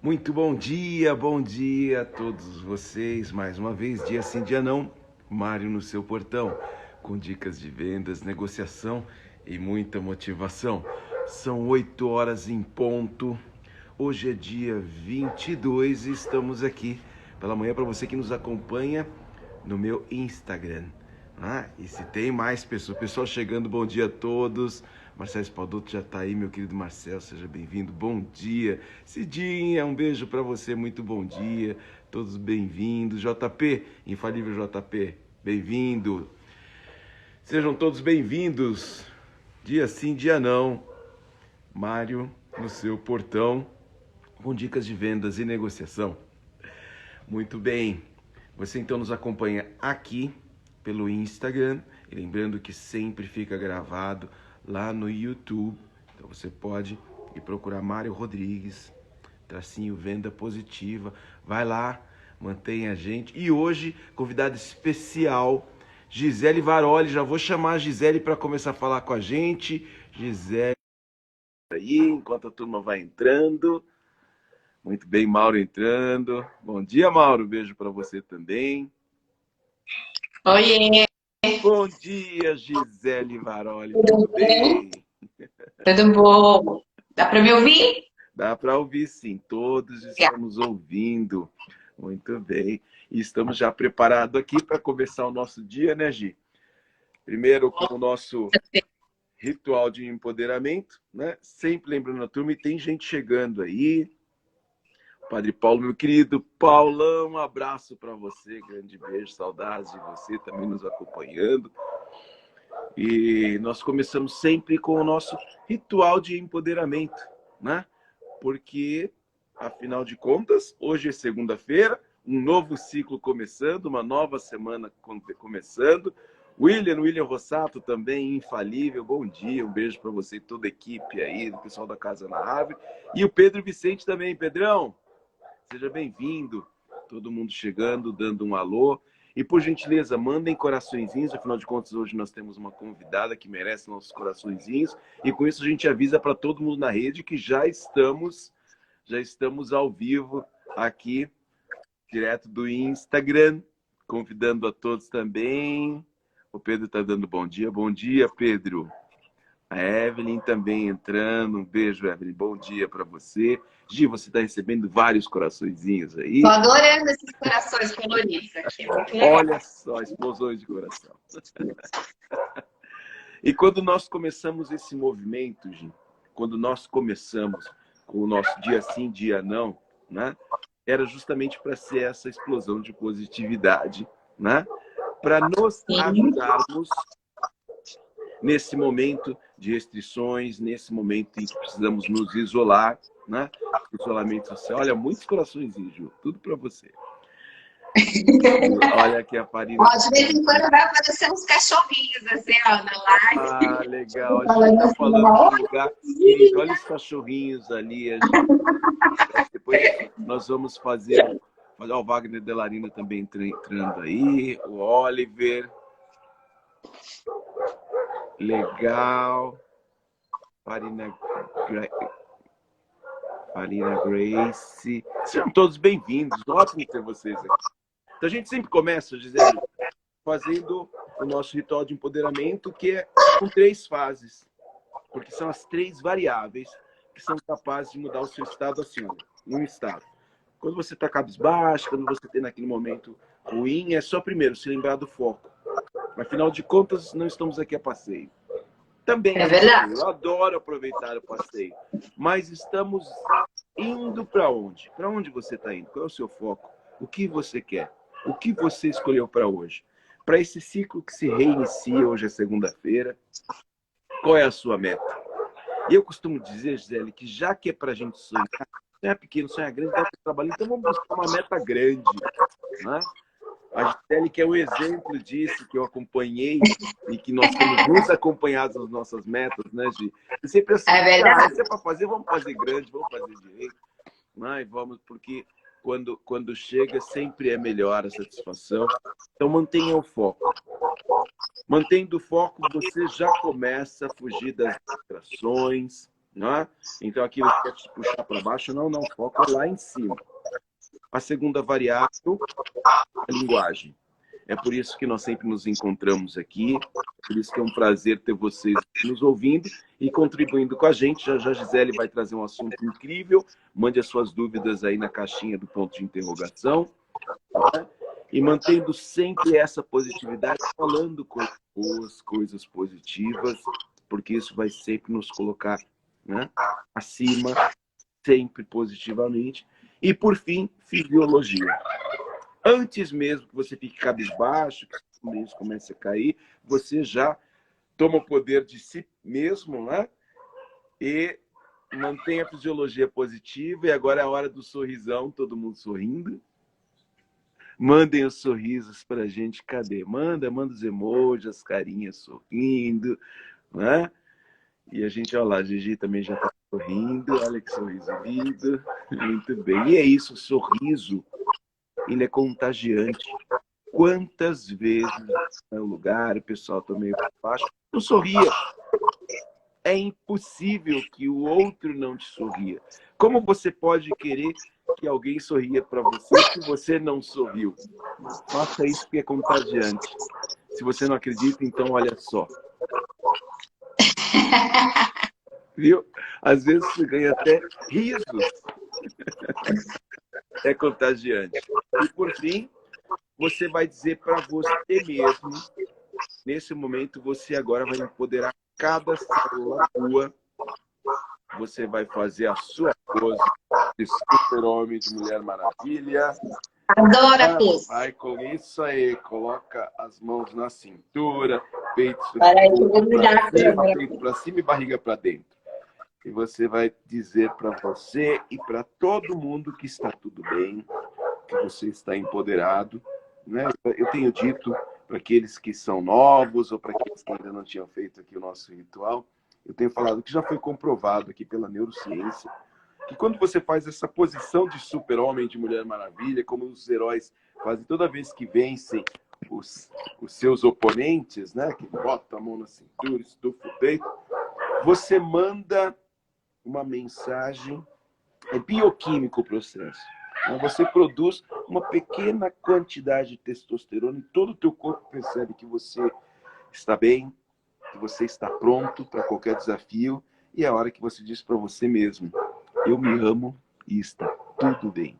Muito bom dia a todos vocês. Mais uma vez, dia sim, dia não. Mário no seu portão, com dicas de vendas, negociação e muita motivação. São 8 horas em ponto. Hoje é dia 22 e estamos aqui pela manhã para você que nos acompanha no meu Instagram. E se tem mais pessoas, pessoal chegando, bom dia a todos. Marcelo Spalduto já está aí, meu querido Marcelo, seja bem-vindo, bom dia. Cidinha, um beijo para você, muito bom dia, todos bem-vindos. JP, infalível JP, bem-vindo. Sejam todos bem-vindos, dia sim, dia não. Mário no seu portão, com dicas de vendas e negociação. Muito bem, você então nos acompanha aqui pelo Instagram, e lembrando que sempre fica gravado lá no YouTube, então você pode ir procurar Mário Rodrigues, tracinho venda positiva, vai lá, mantenha a gente. E hoje, convidado especial, Gisele Varoli, já vou chamar a Gisele para começar a falar com a gente. Gisele aí, enquanto a turma vai entrando. Muito bem, Mauro entrando. Bom dia, Mauro, beijo para você também. Oiê, Bom dia, Gisele Varoli, tudo tudo bem? bem? Tudo bom? Dá para me ouvir? Dá para ouvir sim, todos estamos ouvindo. Muito bem. E estamos já preparados aqui para começar o nosso dia, né, Gi? Primeiro com o nosso ritual de empoderamento, né? Sempre lembrando a turma, e tem gente chegando aí. Padre Paulo, meu querido Paulão, um abraço para você, grande beijo, saudades de você também nos acompanhando. E nós começamos sempre com o nosso ritual de empoderamento, né? Porque, afinal de contas, hoje é segunda-feira, um novo ciclo começando, uma nova semana começando. William Rossato também, infalível, bom dia, um beijo para você e toda a equipe aí, do pessoal da Casa na Árvore. E o Pedro Vicente também, Pedrão, seja bem-vindo. Todo mundo chegando, dando um alô. E, por gentileza, mandem coraçõezinhos. Afinal de contas, hoje nós temos uma convidada que merece nossos coraçõezinhos. E com isso a gente avisa para todo mundo na rede que já estamos ao vivo aqui, direto do Instagram, convidando a todos também. O Pedro está dando bom dia. Bom dia, Pedro. A Evelyn também entrando. Um beijo, Evelyn. Bom dia para você. Gi, você está recebendo vários coraçõezinhos Tô aí. adorando esses corações coloridos aqui, muito Olha legal. só, explosões de coração. E quando nós começamos esse movimento, Gi, quando nós começamos com o nosso dia sim, dia não, né? Era justamente para ser essa explosão de positividade, né? Para nos Sim, ajudarmos nesse momento de restrições, nesse momento em que precisamos nos isolar, né? Isolamento social. Olha, muitos corações, Ju, tudo para você. Olha aqui a ó, Farina. de vez em quando vai aparecer uns cachorrinhos assim, ó, na Ah, live. legal. A gente Falando está assim, falando de um lugar querido. Olha os cachorrinhos ali. Depois nós vamos fazer. Olha o Wagner Delarina também entrando aí. O Oliver. Legal. Farina, Farina Grace. Sejam todos bem-vindos. Ótimo ter vocês aqui. Então a gente sempre começa, Gisele, fazendo o nosso ritual de empoderamento, que é com 3 fases. Porque são as 3 variáveis que são capazes de mudar o seu estado assim, um estado. Quando você está cabisbaixo, quando você tem naquele momento ruim, é só primeiro se lembrar do foco. Afinal de contas, não estamos aqui a passeio. Também É é um passeio. verdade. Eu adoro aproveitar o passeio. Mas estamos indo para onde? Para onde você está indo? Qual é o seu foco? O que você quer? O que você escolheu para hoje? Para esse ciclo que se reinicia, hoje é segunda-feira, qual é a sua meta? E eu costumo dizer, Gisele, que já que é para a gente sonhar, sonhar pequeno, sonhar grande, dá para trabalhar, então vamos buscar uma meta grande. Né? A Gisele, que é um exemplo disso, que eu acompanhei e que nós temos nos acompanhado nas nossas metas, né, Gi? E sempre assim, É verdade. se é para fazer, vamos fazer grande, vamos fazer direito. Né? Vamos, porque quando chega, sempre é melhor a satisfação. Então, mantenha o foco. Mantendo o foco, você já começa a fugir das distrações, não é? Então, aquilo que quer te puxar para baixo, não, foca lá em cima. A segunda variável, a linguagem. É por isso que nós sempre nos encontramos aqui, é por isso que é um prazer ter vocês nos ouvindo e contribuindo com a gente. Já a Gisele vai trazer um assunto incrível, mande as suas dúvidas aí na caixinha do ponto de interrogação, né? E mantendo sempre essa positividade, falando coisas boas, coisas positivas, porque isso vai sempre nos colocar, né, acima, sempre positivamente. E, por fim, fisiologia. Antes mesmo que você fique cabisbaixo, que o mês comece a cair, você já toma o poder de si mesmo, né? E mantém a fisiologia positiva. E agora é a hora do sorrisão, todo mundo sorrindo. Mandem os sorrisos pra gente. Cadê? Manda os emojis, as carinhas sorrindo, né? E a gente, olha lá, a Gigi também já tá sorrindo. Olha que sorriso lindo. Muito bem. E é isso, o sorriso, ele é contagiante. Quantas vezes no lugar o pessoal está meio para baixo, não sorria. É impossível que o outro não te sorria. Como você pode querer que alguém sorria para você se você não sorriu? Faça isso que é contagiante. Se você não acredita, então olha só. Viu? Às vezes você ganha até risos. É contagiante. E por fim, você vai dizer para você mesmo, nesse momento, você agora vai empoderar cada célula tua. Você vai fazer a sua pose de super-homem, de Mulher Maravilha. Adoro a pose. Vai com isso aí, coloca as mãos na cintura, peito para cima e barriga para dentro. E você vai dizer para você e para todo mundo que está tudo bem, que você está empoderado, né? Eu tenho dito para aqueles que são novos ou para aqueles que ainda não tinham feito aqui o nosso ritual, eu tenho falado que já foi comprovado aqui pela neurociência, que quando você faz essa posição de super-homem, de Mulher Maravilha, como os heróis fazem toda vez que vencem os seus oponentes, né? Que bota a mão na cintura, estufa o peito, você manda uma mensagem, é bioquímico o processo. Você produz uma pequena quantidade de testosterona e todo o teu corpo percebe que você está bem, que você está pronto para qualquer desafio, e é a hora que você diz para você mesmo: eu me amo e está tudo bem.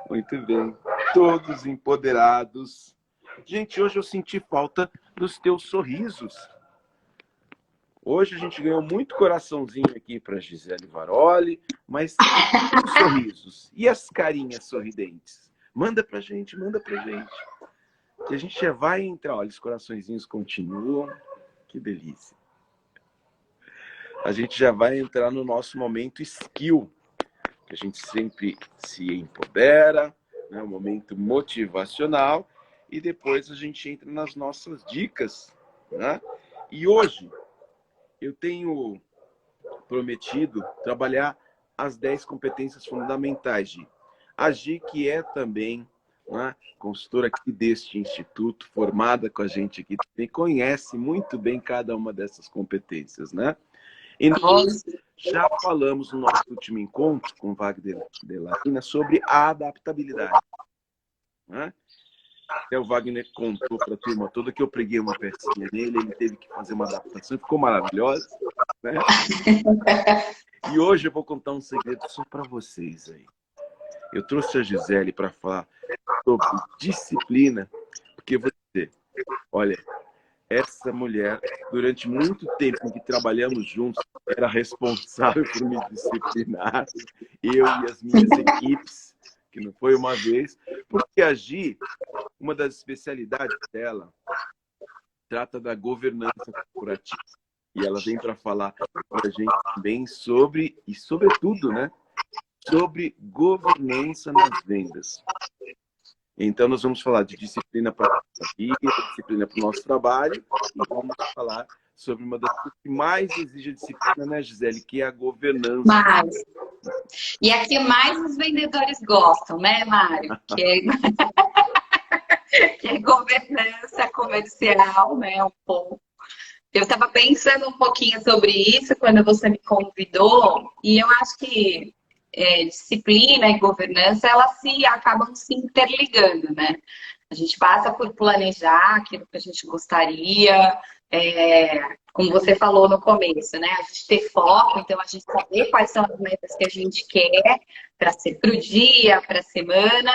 Muito bem. Todos empoderados. Gente, hoje eu senti falta dos teus sorrisos. Hoje a gente ganhou muito coraçãozinho aqui para Gisele Varoli, mas os sorrisos e as carinhas sorridentes? Manda pra gente, que a gente já vai entrar. Olha, os coraçõezinhos continuam. Que delícia. A gente já vai entrar no nosso momento skill, que a gente sempre se empodera, né? Um momento motivacional, e depois a gente entra nas nossas dicas, né? E hoje eu tenho prometido trabalhar as 10 competências fundamentais, Gi. A Gi, que é também, né, consultora aqui deste instituto, formada com a gente aqui, também conhece muito bem cada uma dessas competências, né? E nós já falamos no nosso último encontro com o Wagner Delaina sobre a adaptabilidade, né? Até o Wagner contou para a turma toda que eu preguei uma pecinha nele, ele teve que fazer uma adaptação, ficou maravilhosa, né? E hoje eu vou contar um segredo só para vocês aí. Eu trouxe a Gisele para falar sobre disciplina, porque você, olha, essa mulher, durante muito tempo em que trabalhamos juntos, era responsável por me disciplinar, eu e as minhas equipes, que não foi uma vez, porque a Gi, uma das especialidades dela, trata da governança corporativa. E ela vem para falar para a gente também sobre, e sobretudo, né, sobre governança nas vendas. Então, nós vamos falar de disciplina para a nossa vida, disciplina para o nosso trabalho, e vamos falar sobre uma das coisas que mais exige disciplina, né, Gisele, que é a governança. Mais. E a que mais os vendedores gostam, né, Mário? Que é governança comercial, né? Um pouco. Eu estava pensando um pouquinho sobre isso quando você me convidou, e eu acho que disciplina e governança, elas acabam se interligando, né? A gente passa por planejar aquilo que a gente gostaria, como você falou no começo, né? A gente ter foco, então a gente saber quais são as metas que a gente quer para o dia, para a semana,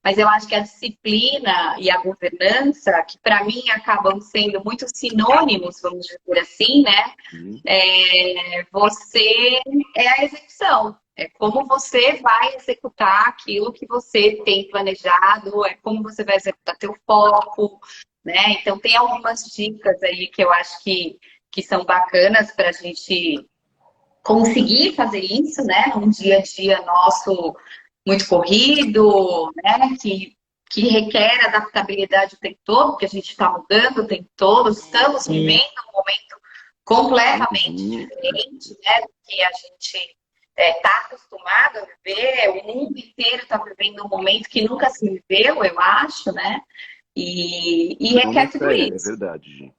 mas eu acho que a disciplina e a governança, que para mim acabam sendo muito sinônimos, vamos dizer assim, né? Você é a execução. É como você vai executar aquilo que você tem planejado, é como você vai executar teu foco, né? Então tem algumas dicas aí que eu acho que são bacanas para a gente conseguir fazer isso, né? Um dia a dia nosso muito corrido, né? Que requer adaptabilidade o tempo todo, porque a gente está mudando o tempo todo, estamos vivendo um momento completamente diferente, né? Do que a gente está acostumado a viver, o mundo inteiro está vivendo um momento que nunca se viveu, eu acho, né? E requer tudo isso. É verdade, gente.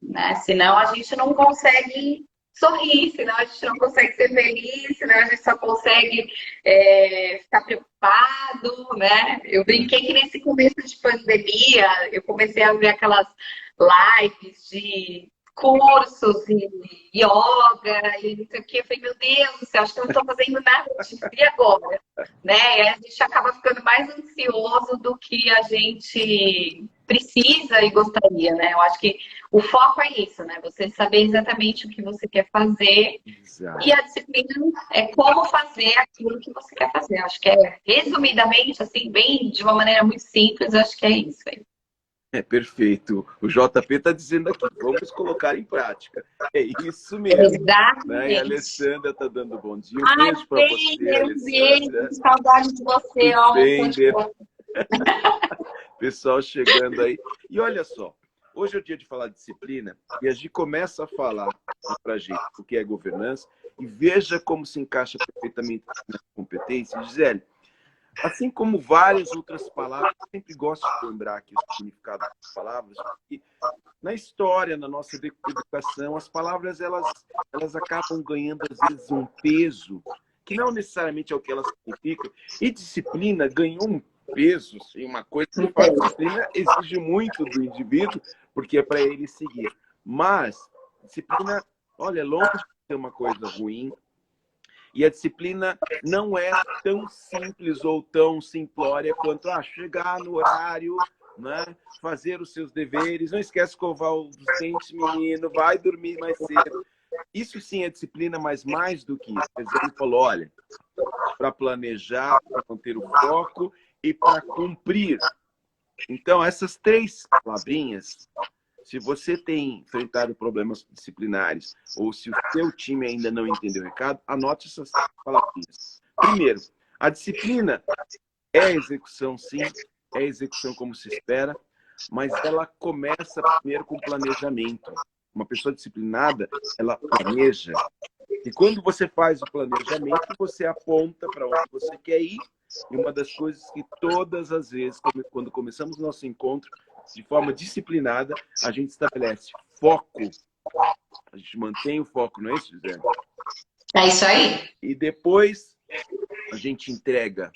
Né? Senão a gente não consegue sorrir, senão a gente não consegue ser feliz, senão a gente só consegue ficar preocupado, né? Eu brinquei que nesse começo de pandemia, eu comecei a ver aquelas lives de cursos e yoga e não sei o que. Eu falei, meu Deus do céu, acho que eu não estou fazendo nada disso. E agora? Né? E a gente acaba ficando mais ansioso do que a gente precisa e gostaria, né? Eu acho que o foco é isso, né? Você saber exatamente o que você quer fazer. Exato. E a disciplina é como fazer aquilo que você quer fazer. Acho que resumidamente, assim, bem de uma maneira muito simples, acho que é isso aí. É perfeito. O JP está dizendo aqui, vamos colocar em prática. É isso mesmo. Exatamente. Né? E a Alessandra está dando bom dia. Um Ai, beijo para você, Alessandra. Saudade de você, ó. Pessoal chegando aí. E olha só, hoje é o dia de falar de disciplina e a gente começa a falar para a gente o que é governança e veja como se encaixa perfeitamente na competência. Gisele, assim como várias outras palavras, eu sempre gosto de lembrar aqui o significado das palavras, porque na história, na nossa educação, as palavras elas acabam ganhando, às vezes, um peso que não necessariamente é o que elas significam. E disciplina ganhou um peso, assim, uma coisa que a disciplina exige muito do indivíduo, porque é para ele seguir. Mas disciplina, olha, é longe de ser uma coisa ruim. E a disciplina não é tão simples ou tão simplória quanto chegar no horário, né? Fazer os seus deveres, não esquece de escovar os dentes, menino, vai dormir mais cedo. Isso sim é disciplina, mas mais do que isso. O exemplo falou, olha, para planejar, para manter o foco e para cumprir. Então, essas três palavrinhas, se você tem enfrentado problemas disciplinares ou se o seu time ainda não entendeu o recado, anote essas palavrinhas. Primeiro, a disciplina é execução, sim, é execução como se espera, mas ela começa primeiro com planejamento. Uma pessoa disciplinada, ela planeja. E quando você faz o planejamento, você aponta para onde você quer ir. E uma das coisas que todas as vezes, quando começamos o nosso encontro, de forma disciplinada, a gente estabelece foco. A gente mantém o foco, não é isso, Gisele? É isso aí. E depois a gente entrega,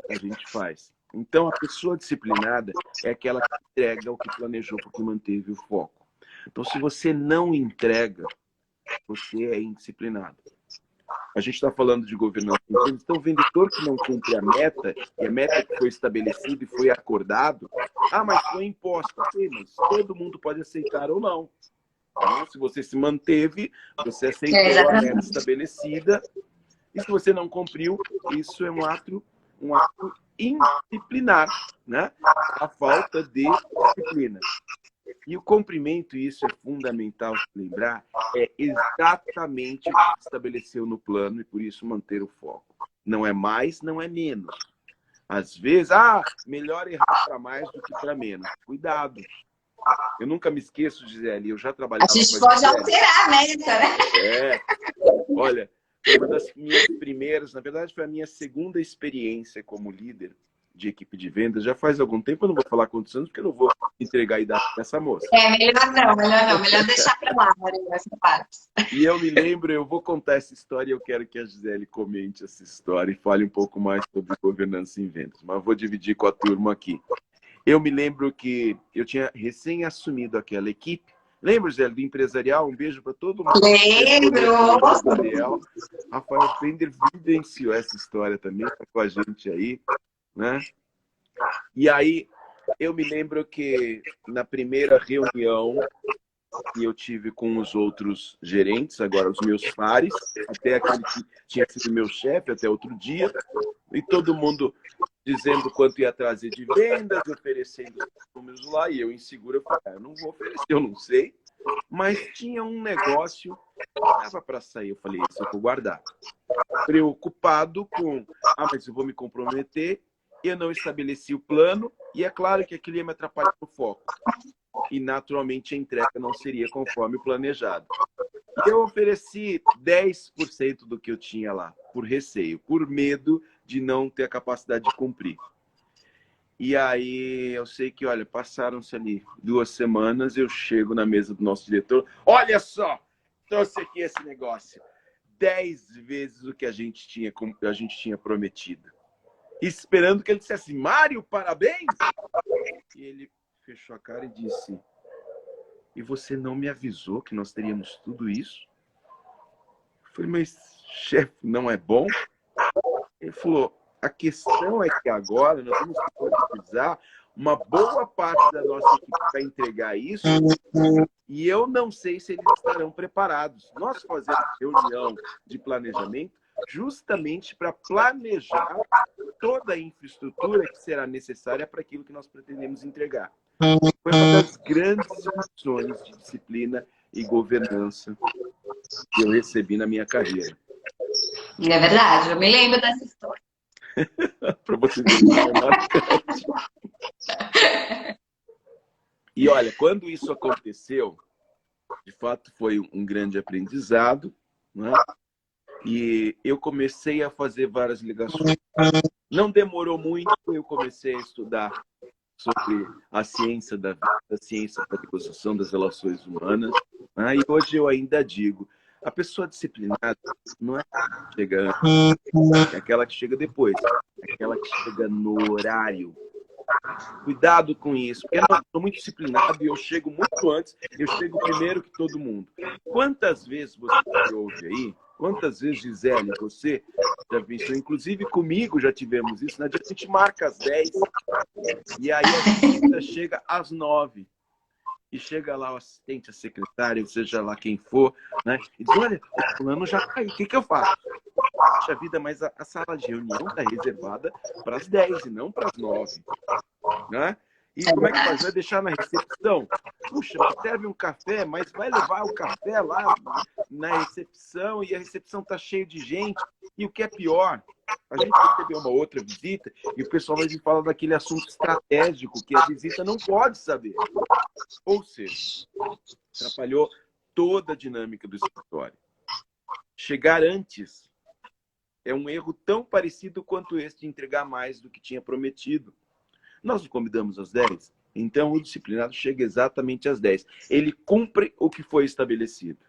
a gente faz. Então, a pessoa disciplinada é aquela que entrega o que planejou, porque manteve o foco. Então, se você não entrega, você é indisciplinado. A gente está falando de governança. Então, o vendedor que não cumpre a meta, e a meta que foi estabelecida e foi acordado, mas foi imposto. Sim, mas todo mundo pode aceitar ou não. Então, se você se manteve, você aceitou a meta estabelecida, e se você não cumpriu, isso é um ato indisciplinar, né? A falta de disciplina. E o cumprimento, isso é fundamental lembrar, é exatamente o que estabeleceu no plano e por isso manter o foco. Não é mais, não é menos. Às vezes, melhor errar para mais do que para menos. Cuidado. Eu nunca me esqueço, Gisele, eu já trabalhava com a gente pode alterar a meta, né? Olha, foi uma das minhas primeiras, na verdade foi a minha segunda experiência como líder de equipe de vendas já faz algum tempo. Eu não vou falar quantos anos, porque eu não vou entregar a idade dessa moça. Melhor não, melhor não. Melhor deixar para lá, Maria, essa parte. E eu me lembro, eu vou contar essa história e eu quero que a Gisele comente essa história e fale um pouco mais sobre governança em vendas. Mas vou dividir com a turma aqui. Eu me lembro que eu tinha recém assumido aquela equipe. Lembra, Gisele, do empresarial? Um beijo para todo mundo. Lembro! Rafael Fender vivenciou essa história também, está com a gente aí, né? E aí, eu me lembro que na primeira reunião que eu tive com os outros gerentes, agora os meus pares, até aquele que tinha sido meu chefe até outro dia, e todo mundo dizendo quanto ia trazer de vendas, oferecendo os números lá, e eu inseguro, eu falei, eu não vou oferecer, eu não sei, mas tinha um negócio que dava para sair, eu falei, isso eu vou guardar. Preocupado com, mas eu vou me comprometer, eu não estabeleci o plano, e é claro que aquilo ia me atrapalhar no foco. E, naturalmente, a entrega não seria conforme o planejado. Eu ofereci 10% do que eu tinha lá, por receio, por medo de não ter a capacidade de cumprir. E aí, eu sei que, olha, passaram-se ali 2 semanas, eu chego na mesa do nosso diretor, olha só, trouxe aqui esse negócio. 10 vezes o que a gente tinha prometido. Esperando que ele dissesse, Mário, parabéns! E ele fechou a cara e disse, e você não me avisou que nós teríamos tudo isso? Eu falei, mas chefe, não é bom? Ele falou, a questão é que agora nós temos que utilizar uma boa parte da nossa equipe para entregar isso e eu não sei se eles estarão preparados. Nós fazemos reunião de planejamento justamente para planejar toda a infraestrutura que será necessária para aquilo que nós pretendemos entregar. Foi uma das grandes lições de disciplina e governança que eu recebi na minha carreira. É verdade, eu me lembro dessa história. Para você ver, é marcante. E olha, quando isso aconteceu, de fato foi um grande aprendizado, né? E eu comecei a fazer várias ligações. Não demorou muito, eu comecei a estudar sobre a ciência da vida, a ciência da negociação das relações humanas. Né? E hoje eu ainda digo, a pessoa disciplinada não é aquela que chega antes, é aquela que chega depois, é aquela que chega no horário. Cuidado com isso, porque eu sou muito disciplinado e eu chego muito antes, eu chego primeiro que todo mundo. Quantas vezes você ouve aí, quantas vezes, Gisele, você já viu, inclusive comigo já tivemos isso, né? A gente marca às 10 e aí a visita chega às 9. E chega lá o assistente, a secretária, seja lá quem for, né? E diz, olha, o fulano já caiu, o que eu faço? Poxa vida, mas a sala de reunião está reservada para as 10 e não para as 9. Né? E como é que faz? Vai deixar na recepção? Puxa, serve um café, mas vai levar o café lá na recepção e a recepção está cheia de gente. E o que é pior, a gente recebeu uma outra visita e o pessoal vai falar daquele assunto estratégico que a visita não pode saber. Ou seja, atrapalhou toda a dinâmica do escritório. Chegar antes é um erro tão parecido quanto esse de entregar mais do que tinha prometido. Nós nos convidamos às 10, então o disciplinado chega exatamente às 10. Ele cumpre o que foi estabelecido.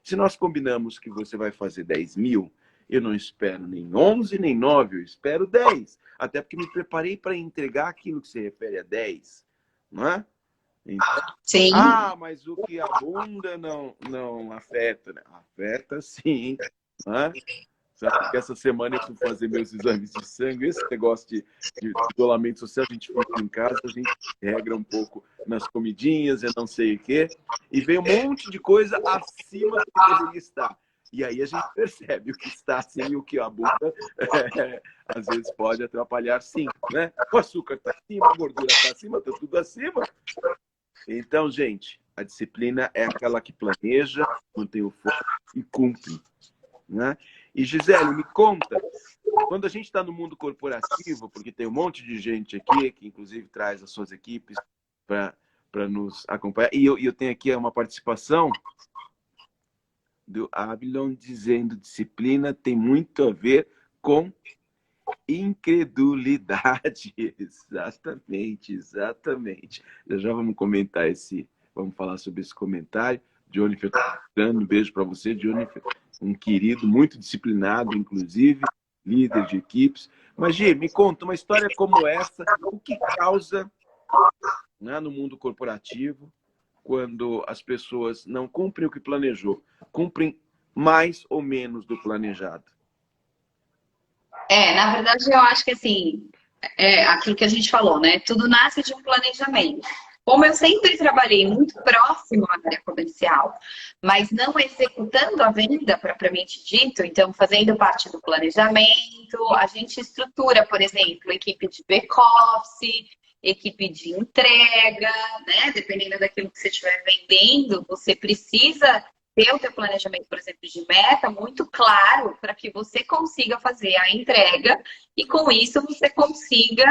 Se nós combinamos que você vai fazer 10 mil, eu não espero nem 11, nem 9, eu espero 10. Até porque me preparei para entregar aquilo que se refere a 10. Não é? Então, sim. Mas o que abunda não afeta. Né? Afeta sim. Não é? Sabe que essa semana eu fui fazer meus exames de sangue, esse negócio de isolamento social, a gente fica em casa, a gente regra um pouco nas comidinhas, eu não sei o quê, e vem um monte de coisa acima do que deveria estar. E aí a gente percebe o que está acima e o que abunda, às vezes pode atrapalhar sim, né? O açúcar está acima, a gordura está acima, está tudo acima. Então, gente, a disciplina é aquela que planeja, mantém o foco e cumpre. Né? E Gisele, me conta, quando a gente está no mundo corporativo, porque tem um monte de gente aqui, que inclusive traz as suas equipes para nos acompanhar, e eu tenho aqui uma participação do Abilon dizendo disciplina tem muito a ver com incredulidade. Exatamente, exatamente. Já vamos comentar vamos falar sobre esse comentário. Jonathan, dando um beijo para você, Jonathan, um querido, muito disciplinado, inclusive, líder de equipes. Mas, Gi, me conta, uma história como essa, o que causa, né, no mundo corporativo, quando as pessoas não cumprem o que planejou, cumprem mais ou menos do planejado? Na verdade, eu acho que assim, é aquilo que a gente falou, né? Tudo nasce de um planejamento. Como eu sempre trabalhei muito próximo à área comercial, mas não executando a venda propriamente dito, então fazendo parte do planejamento, a gente estrutura, por exemplo, equipe de back-office, equipe de entrega, né? Dependendo daquilo que você estiver vendendo, você precisa ter o teu planejamento, por exemplo, de meta muito claro para que você consiga fazer a entrega e com isso você consiga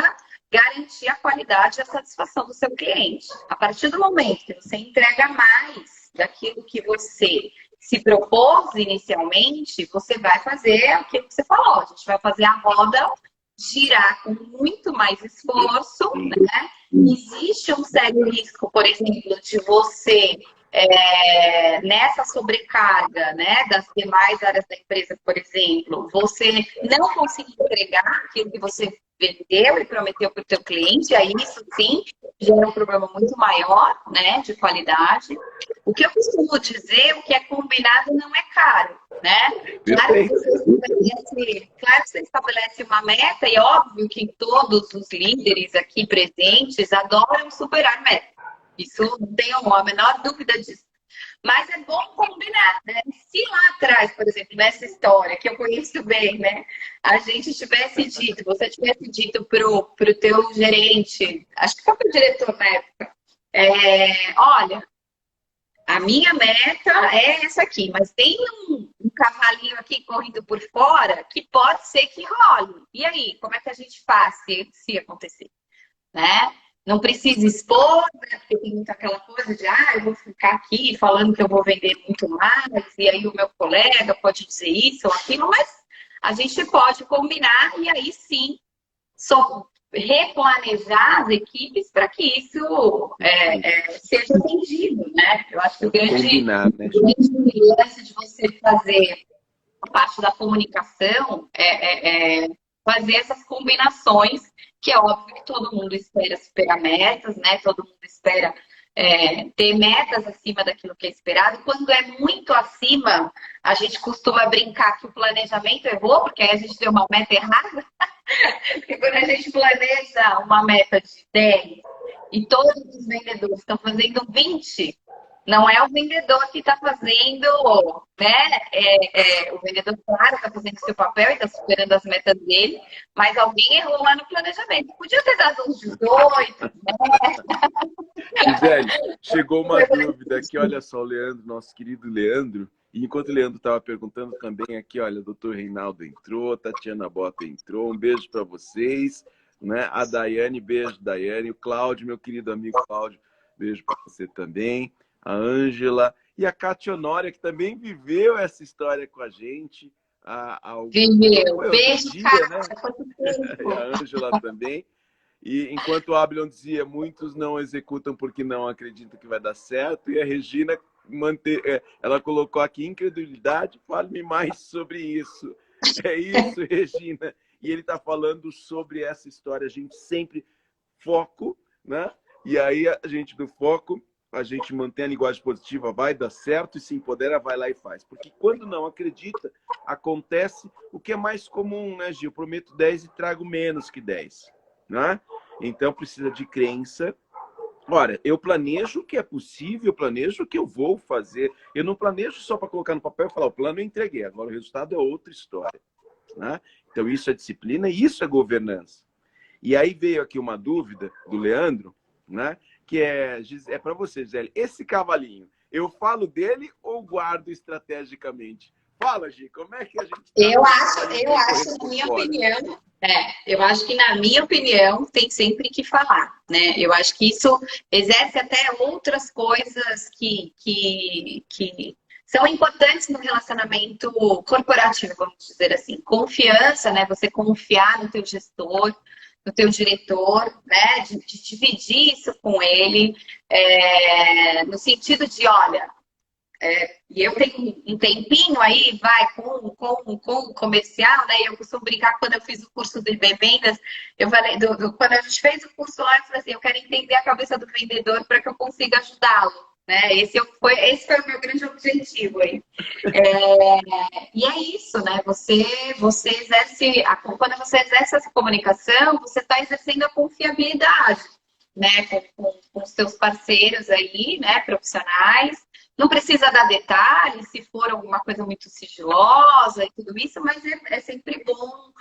garantir a qualidade e a satisfação do seu cliente. A partir do momento que você entrega mais daquilo que você se propôs inicialmente, você vai fazer aquilo que você falou. A gente vai fazer a roda girar com muito mais esforço, né? Existe um sério risco, por exemplo, de você nessa sobrecarga, né, das demais áreas da empresa, por exemplo, você não conseguir entregar aquilo que você vendeu e prometeu para o teu cliente, aí isso sim gera um problema muito maior, né, de qualidade. O que eu costumo dizer, o que é combinado não é caro, né? Claro que você estabelece uma meta e óbvio que todos os líderes aqui presentes adoram superar metas. Isso não tenho a menor dúvida disso. Mas é bom combinar, né? Se lá atrás, por exemplo, nessa história que eu conheço bem, né? A gente tivesse dito, você tivesse dito pro teu gerente, acho que foi pro diretor na época, olha, a minha meta é essa aqui, mas tem um cavalinho aqui correndo por fora que pode ser que role. E aí, como é que a gente faz se acontecer? Né? Não precisa expor, né? Porque tem muito aquela coisa de, eu vou ficar aqui falando que eu vou vender muito mais, e aí o meu colega pode dizer isso ou aquilo, mas a gente pode combinar e aí sim só replanejar as equipes para que isso seja atendido, né? Eu acho que o grande lance de você fazer a parte da comunicação é fazer essas combinações, que é óbvio que todo mundo espera superar metas, né? Todo mundo espera ter metas acima daquilo que é esperado. Quando é muito acima, a gente costuma brincar que o planejamento errou, porque aí a gente deu uma meta errada. Porque quando a gente planeja uma meta de 10 e todos os vendedores estão fazendo 20, não é o vendedor que está fazendo, né? O vendedor, claro, está fazendo o seu papel e está superando as metas dele, mas alguém errou lá no planejamento. Podia ter dado uns 18, né? Gisele, chegou uma dúvida aqui, olha só, o Leandro, nosso querido Leandro, e enquanto o Leandro estava perguntando também aqui, olha, o doutor Reinaldo entrou, Tatiana Bota entrou, um beijo para vocês, né? A Daiane, beijo, Daiane, o Cláudio, meu querido amigo Cláudio, beijo para você também. A Ângela e a Cátia Honória, que também viveu essa história com a gente. Viveu. Beijo, dia, né? E a Ângela também. E enquanto o Abelon dizia, muitos não executam porque não acreditam que vai dar certo. E a Regina, ela colocou aqui incredulidade. Fale-me mais sobre isso. É isso, Regina. E ele está falando sobre essa história. A gente sempre foco, né? E aí a gente do foco, a gente mantém a linguagem positiva, vai dar certo e se empodera, vai lá e faz. Porque quando não acredita, acontece o que é mais comum, né, Gil? Eu prometo 10 e trago menos que 10, né? Então precisa de crença. Ora, eu planejo o que é possível, eu planejo o que eu vou fazer. Eu não planejo só para colocar no papel e falar, o plano eu entreguei, agora o resultado é outra história, né? Então isso é disciplina e isso é governança. E aí veio aqui uma dúvida do Leandro, né? Que é para você, Gisele. Esse cavalinho, eu falo dele ou guardo estrategicamente? Fala, Gi, como é que a gente... Eu acho, na minha opinião, eu acho que, na minha opinião, tem sempre que falar, né? Eu acho que isso exerce até outras coisas que são importantes no relacionamento corporativo, vamos dizer assim. Confiança, né? Você confiar no teu gestor, no teu diretor, né? De dividir isso com ele, no sentido de, olha, e eu tenho um tempinho aí, vai, com o comercial, né? Eu costumo brincar quando eu fiz o curso de vendas, eu falei, quando a gente fez o curso lá, eu falei assim, eu quero entender a cabeça do vendedor para que eu consiga ajudá-lo. Né? Esse foi o meu grande objetivo aí. E é isso, né? Você exerce, quando você exerce essa comunicação, você está exercendo a confiabilidade, né? Com os seus parceiros aí, né? Profissionais. Não precisa dar detalhes, se for alguma coisa muito sigilosa e tudo isso, mas é sempre bom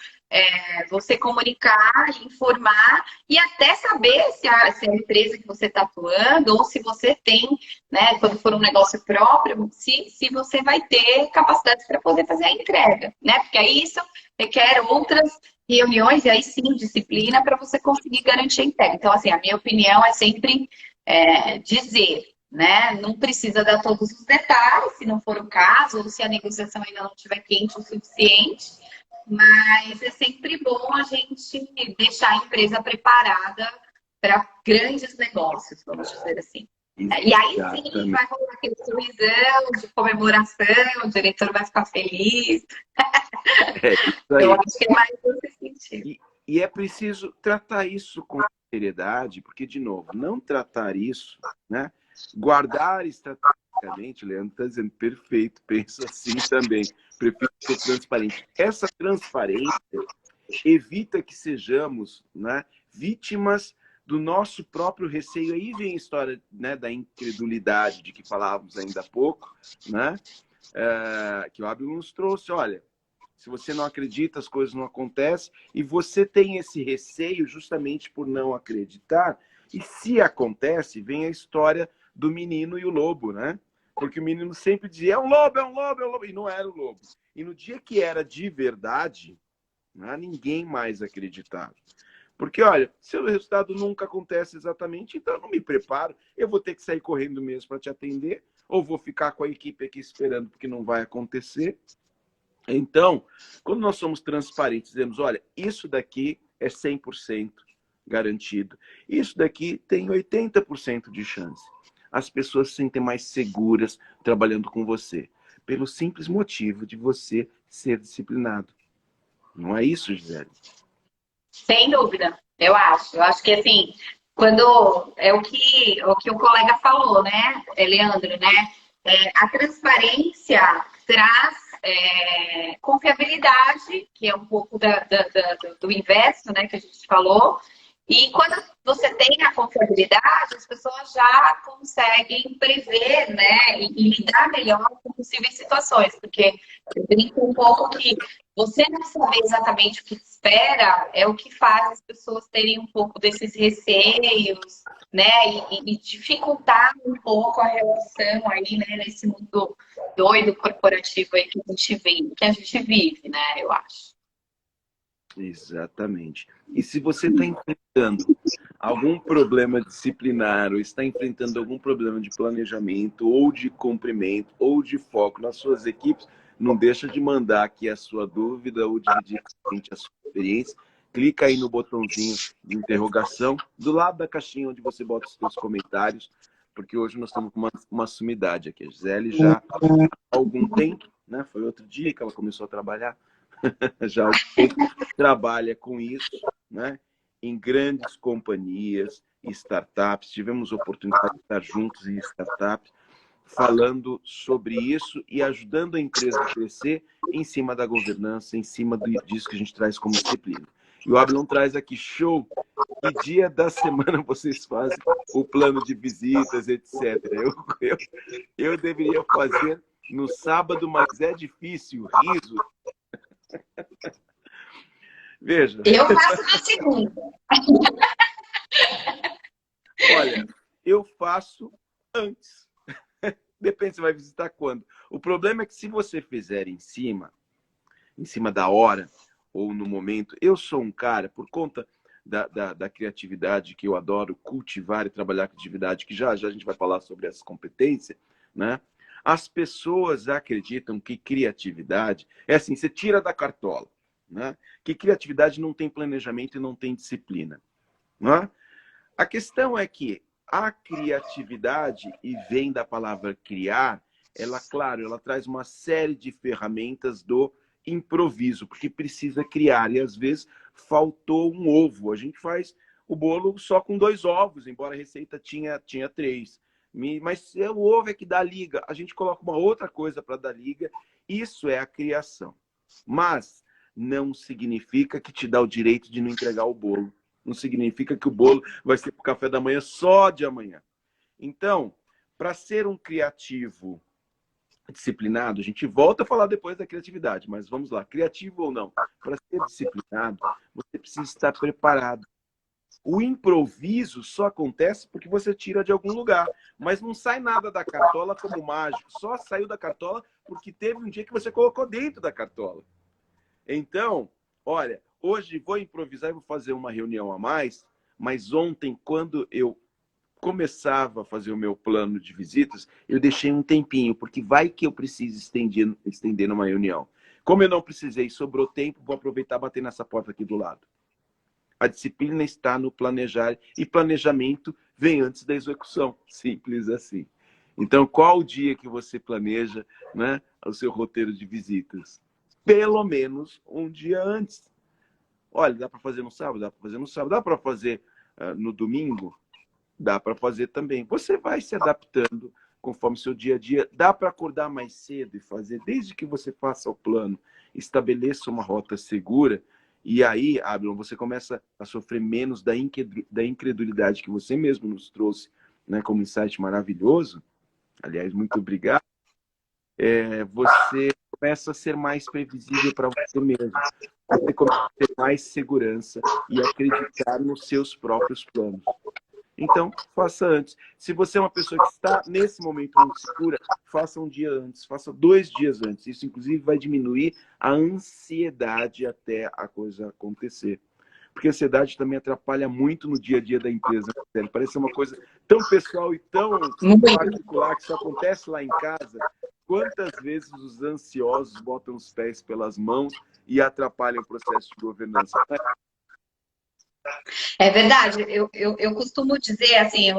você comunicar, informar e até saber se a empresa que você está atuando ou se você tem, né, quando for um negócio próprio, se você vai ter capacidade para poder fazer a entrega, né? Porque aí isso requer outras reuniões e aí sim disciplina para você conseguir garantir a entrega. Então, assim, a minha opinião é sempre dizer, né? Não precisa dar todos os detalhes, se não for o caso, ou se a negociação ainda não estiver quente o suficiente, mas é sempre bom a gente deixar a empresa preparada para grandes negócios, vamos dizer assim. E aí sim vai rolar aquele sorrisão de comemoração, o diretor vai ficar feliz. Eu acho que é mais nesse sentido. E é preciso tratar isso com seriedade, porque, de novo, não tratar isso, né? Guardar estrategicamente, Leandro está dizendo, perfeito, penso assim também, prefiro ser transparente. Essa transparência evita que sejamos, né, vítimas do nosso próprio receio. Aí vem a história, né, da incredulidade, de que falávamos ainda há pouco, né, que o Abel nos trouxe. Olha, se você não acredita, as coisas não acontecem, e você tem esse receio justamente por não acreditar. E se acontece, vem a história do menino e o lobo, né? Porque o menino sempre dizia, é um lobo, é um lobo, é um lobo, e não era o lobo. E no dia que era de verdade, né, ninguém mais acreditava. Porque, olha, se o resultado nunca acontece exatamente, então eu não me preparo, eu vou ter que sair correndo mesmo para te atender, ou vou ficar com a equipe aqui esperando porque não vai acontecer. Então, quando nós somos transparentes, dizemos, olha, isso daqui é 100% garantido. Isso daqui tem 80% de chance. As pessoas se sentem mais seguras trabalhando com você, pelo simples motivo de você ser disciplinado. Não é isso, Gisele? Sem dúvida, eu acho. Eu acho que, assim, quando é o que o colega falou, né, Leandro, né? A transparência traz confiabilidade, que é um pouco do inverso, né, que a gente falou. E quando você tem a confiabilidade, as pessoas já conseguem prever, né, e lidar melhor com possíveis situações, porque eu brinco um pouco que você não saber exatamente o que espera é o que faz as pessoas terem um pouco desses receios, né, e dificultar um pouco a relação aí, né, nesse mundo doido corporativo aí que a gente vive, né, eu acho. Exatamente. E se você está enfrentando algum problema disciplinar, ou está enfrentando algum problema de planejamento, ou de cumprimento, ou de foco nas suas equipes, não deixa de mandar aqui a sua dúvida ou dividir com a gente a sua experiência. Clica aí no botãozinho de interrogação, do lado da caixinha onde você bota os seus comentários, porque hoje nós estamos com uma sumidade aqui. A Gisele já há algum tempo, né? Foi outro dia que ela começou a trabalhar, já trabalha com isso, né? Em grandes companhias, startups. Tivemos oportunidade de estar juntos em startups, falando sobre isso e ajudando a empresa a crescer em cima da governança, em cima disso que a gente traz como disciplina. E o Abilon traz aqui, show, que dia da semana vocês fazem o plano de visitas, etc. Eu deveria fazer no sábado, mas é difícil, riso. Veja. Eu faço na segunda. Olha, eu faço antes. Depende, você vai visitar quando. O problema é que se você fizer em cima da hora, ou no momento, eu sou um cara, por conta da criatividade, que eu adoro cultivar e trabalhar com criatividade, que já a gente vai falar sobre essa competência, né? As pessoas acreditam que criatividade é assim, você tira da cartola, né? Que criatividade não tem planejamento e não tem disciplina, né? A questão é que a criatividade, e vem da palavra criar, ela, claro, ela traz uma série de ferramentas do improviso, porque precisa criar, e às vezes faltou um ovo. A gente faz o bolo só com 2 ovos, embora a receita tinha 3. Mas o ovo é que dá liga, a gente coloca uma outra coisa para dar liga, isso é a criação. Mas não significa que te dá o direito de não entregar o bolo. Não significa que o bolo vai ser para o café da manhã só de amanhã. Então, para ser um criativo disciplinado, a gente volta a falar depois da criatividade, mas vamos lá, criativo ou não, para ser disciplinado, você precisa estar preparado. O improviso só acontece porque você tira de algum lugar, mas não sai nada da cartola como mágico, só saiu da cartola porque teve um dia que você colocou dentro da cartola. Então, olha, hoje vou improvisar e vou fazer uma reunião a mais, mas ontem, quando eu começava a fazer o meu plano de visitas, eu deixei um tempinho, porque vai que eu preciso estender numa reunião. Como eu não precisei, sobrou tempo, vou aproveitar e bater nessa porta aqui do lado. A disciplina está no planejar, e planejamento vem antes da execução. Simples assim. Então, qual o dia que você planeja, né, o seu roteiro de visitas? Pelo menos um dia antes. Olha, dá para fazer no sábado? Dá para fazer no sábado. Dá para fazer no domingo? Dá para fazer também. Você vai se adaptando conforme seu dia a dia. Dá para acordar mais cedo e fazer, desde que você faça o plano, estabeleça uma rota segura. E aí, Abraham, você começa a sofrer menos da incredulidade que você mesmo nos trouxe, né, como insight maravilhoso. Aliás, muito obrigado. Você começa a ser mais previsível para você mesmo. Você começa a ter mais segurança e acreditar nos seus próprios planos. Então, faça antes. Se você é uma pessoa que está nesse momento muito segura, faça um dia antes, faça 2 dias antes. Isso, inclusive, vai diminuir a ansiedade até a coisa acontecer. Porque a ansiedade também atrapalha muito no dia a dia da empresa. Parece uma coisa tão pessoal e tão particular que só acontece lá em casa. Quantas vezes os ansiosos botam os pés pelas mãos e atrapalham o processo de governança? É verdade, eu costumo dizer, assim,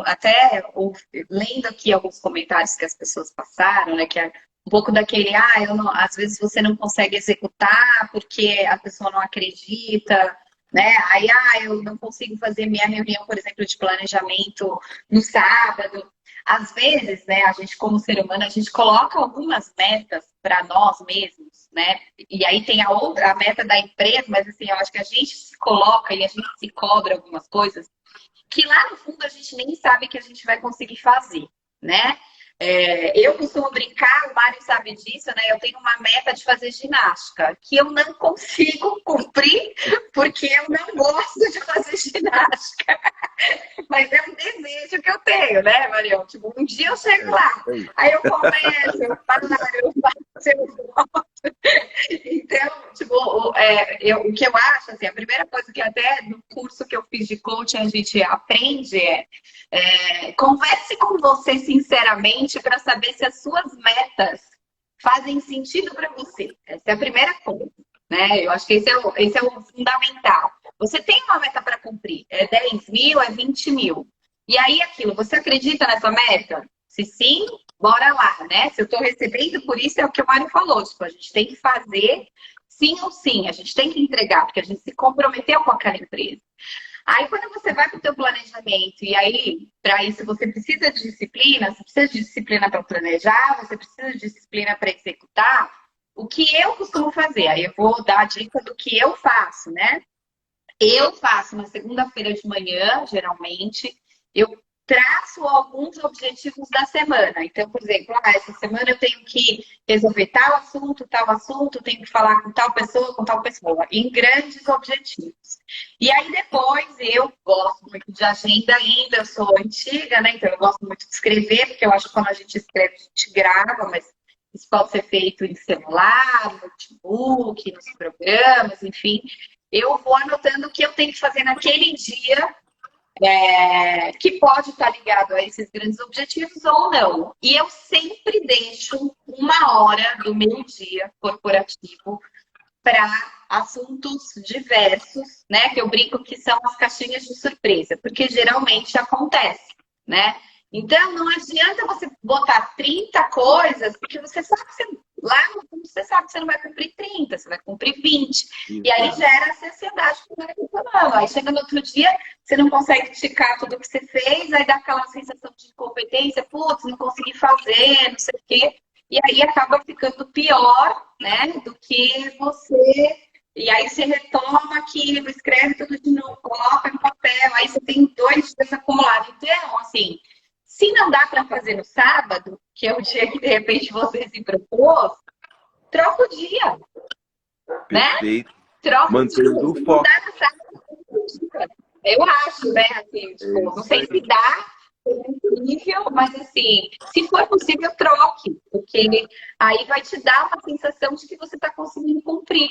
lendo aqui alguns comentários que as pessoas passaram, né, que é um pouco daquele, às vezes você não consegue executar porque a pessoa não acredita, né, aí, eu não consigo fazer minha reunião, por exemplo, de planejamento no sábado. Às vezes, né, a gente como ser humano, a gente coloca algumas metas para nós mesmos, né? E aí tem a meta da empresa, mas assim, eu acho que a gente se coloca e a gente se cobra algumas coisas que lá no fundo a gente nem sabe que a gente vai conseguir fazer, né? Eu costumo brincar, o Mário sabe disso, né? Eu tenho uma meta de fazer ginástica, que eu não consigo cumprir, porque eu não gosto de fazer ginástica. Mas é um desejo que eu tenho, né, Marião? Tipo, um dia eu chego lá, aí eu começo, eu paro, eu faço, eu volto. Então, tipo, o que eu acho, assim, a primeira coisa que até no curso que eu fiz de coaching a gente aprende converse com você sinceramente para saber se as suas metas fazem sentido para você. Essa é a primeira coisa, né? Eu acho que esse é o fundamental. Você tem uma meta para cumprir, é 10 mil, é 20 mil. E aí aquilo, você acredita nessa meta? Se sim, bora lá, né? Se eu estou recebendo por isso, é o que o Mário falou, tipo, a gente tem que fazer sim ou sim, a gente tem que entregar, porque a gente se comprometeu com aquela empresa. Aí, quando você vai para o teu planejamento, e aí, para isso, você precisa de disciplina, você precisa de disciplina para planejar, você precisa de disciplina para executar, o que eu costumo fazer? Aí eu vou dar a dica do que eu faço, né? Eu faço na segunda-feira de manhã, geralmente, eu traço alguns objetivos da semana. Então, por exemplo, essa semana eu tenho que resolver tal assunto, tenho que falar com tal pessoa, em grandes objetivos. E aí depois eu gosto muito de agenda ainda, eu sou antiga, né? Então eu gosto muito de escrever, porque eu acho que quando a gente escreve, a gente grava, mas isso pode ser feito em celular, no notebook, nos programas, enfim. Eu vou anotando o que eu tenho que fazer naquele dia que pode estar ligado a esses grandes objetivos ou não. E eu sempre deixo 1 hora do meu dia corporativo para assuntos diversos, né? Que eu brinco que são as caixinhas de surpresa, porque geralmente acontece, né? Então, não adianta você botar 30 coisas, porque você sabe que lá no fundo você sabe que você não vai cumprir 30, você vai cumprir 20. E aí gera essa ansiedade que vai reclamando. Aí chega no outro dia, você não consegue ticar tudo que você fez, aí dá aquela sensação de incompetência, putz, não consegui fazer, não sei o quê. E aí acaba ficando pior, né, do que você. E aí você retoma aquilo, escreve tudo de novo, coloca no papel, aí você tem 2 dias acumulados. Então, assim, se não dá para fazer no sábado, que é o dia que de repente você se propôs, troca o dia, Perfeito. né? Troca o dia. Mantendo o Se não foco. dá no sábado, eu acho, né? Assim, tipo, não sei se dá, possível, mas assim, se for possível, troque, porque aí vai te dar uma sensação de que você está conseguindo cumprir,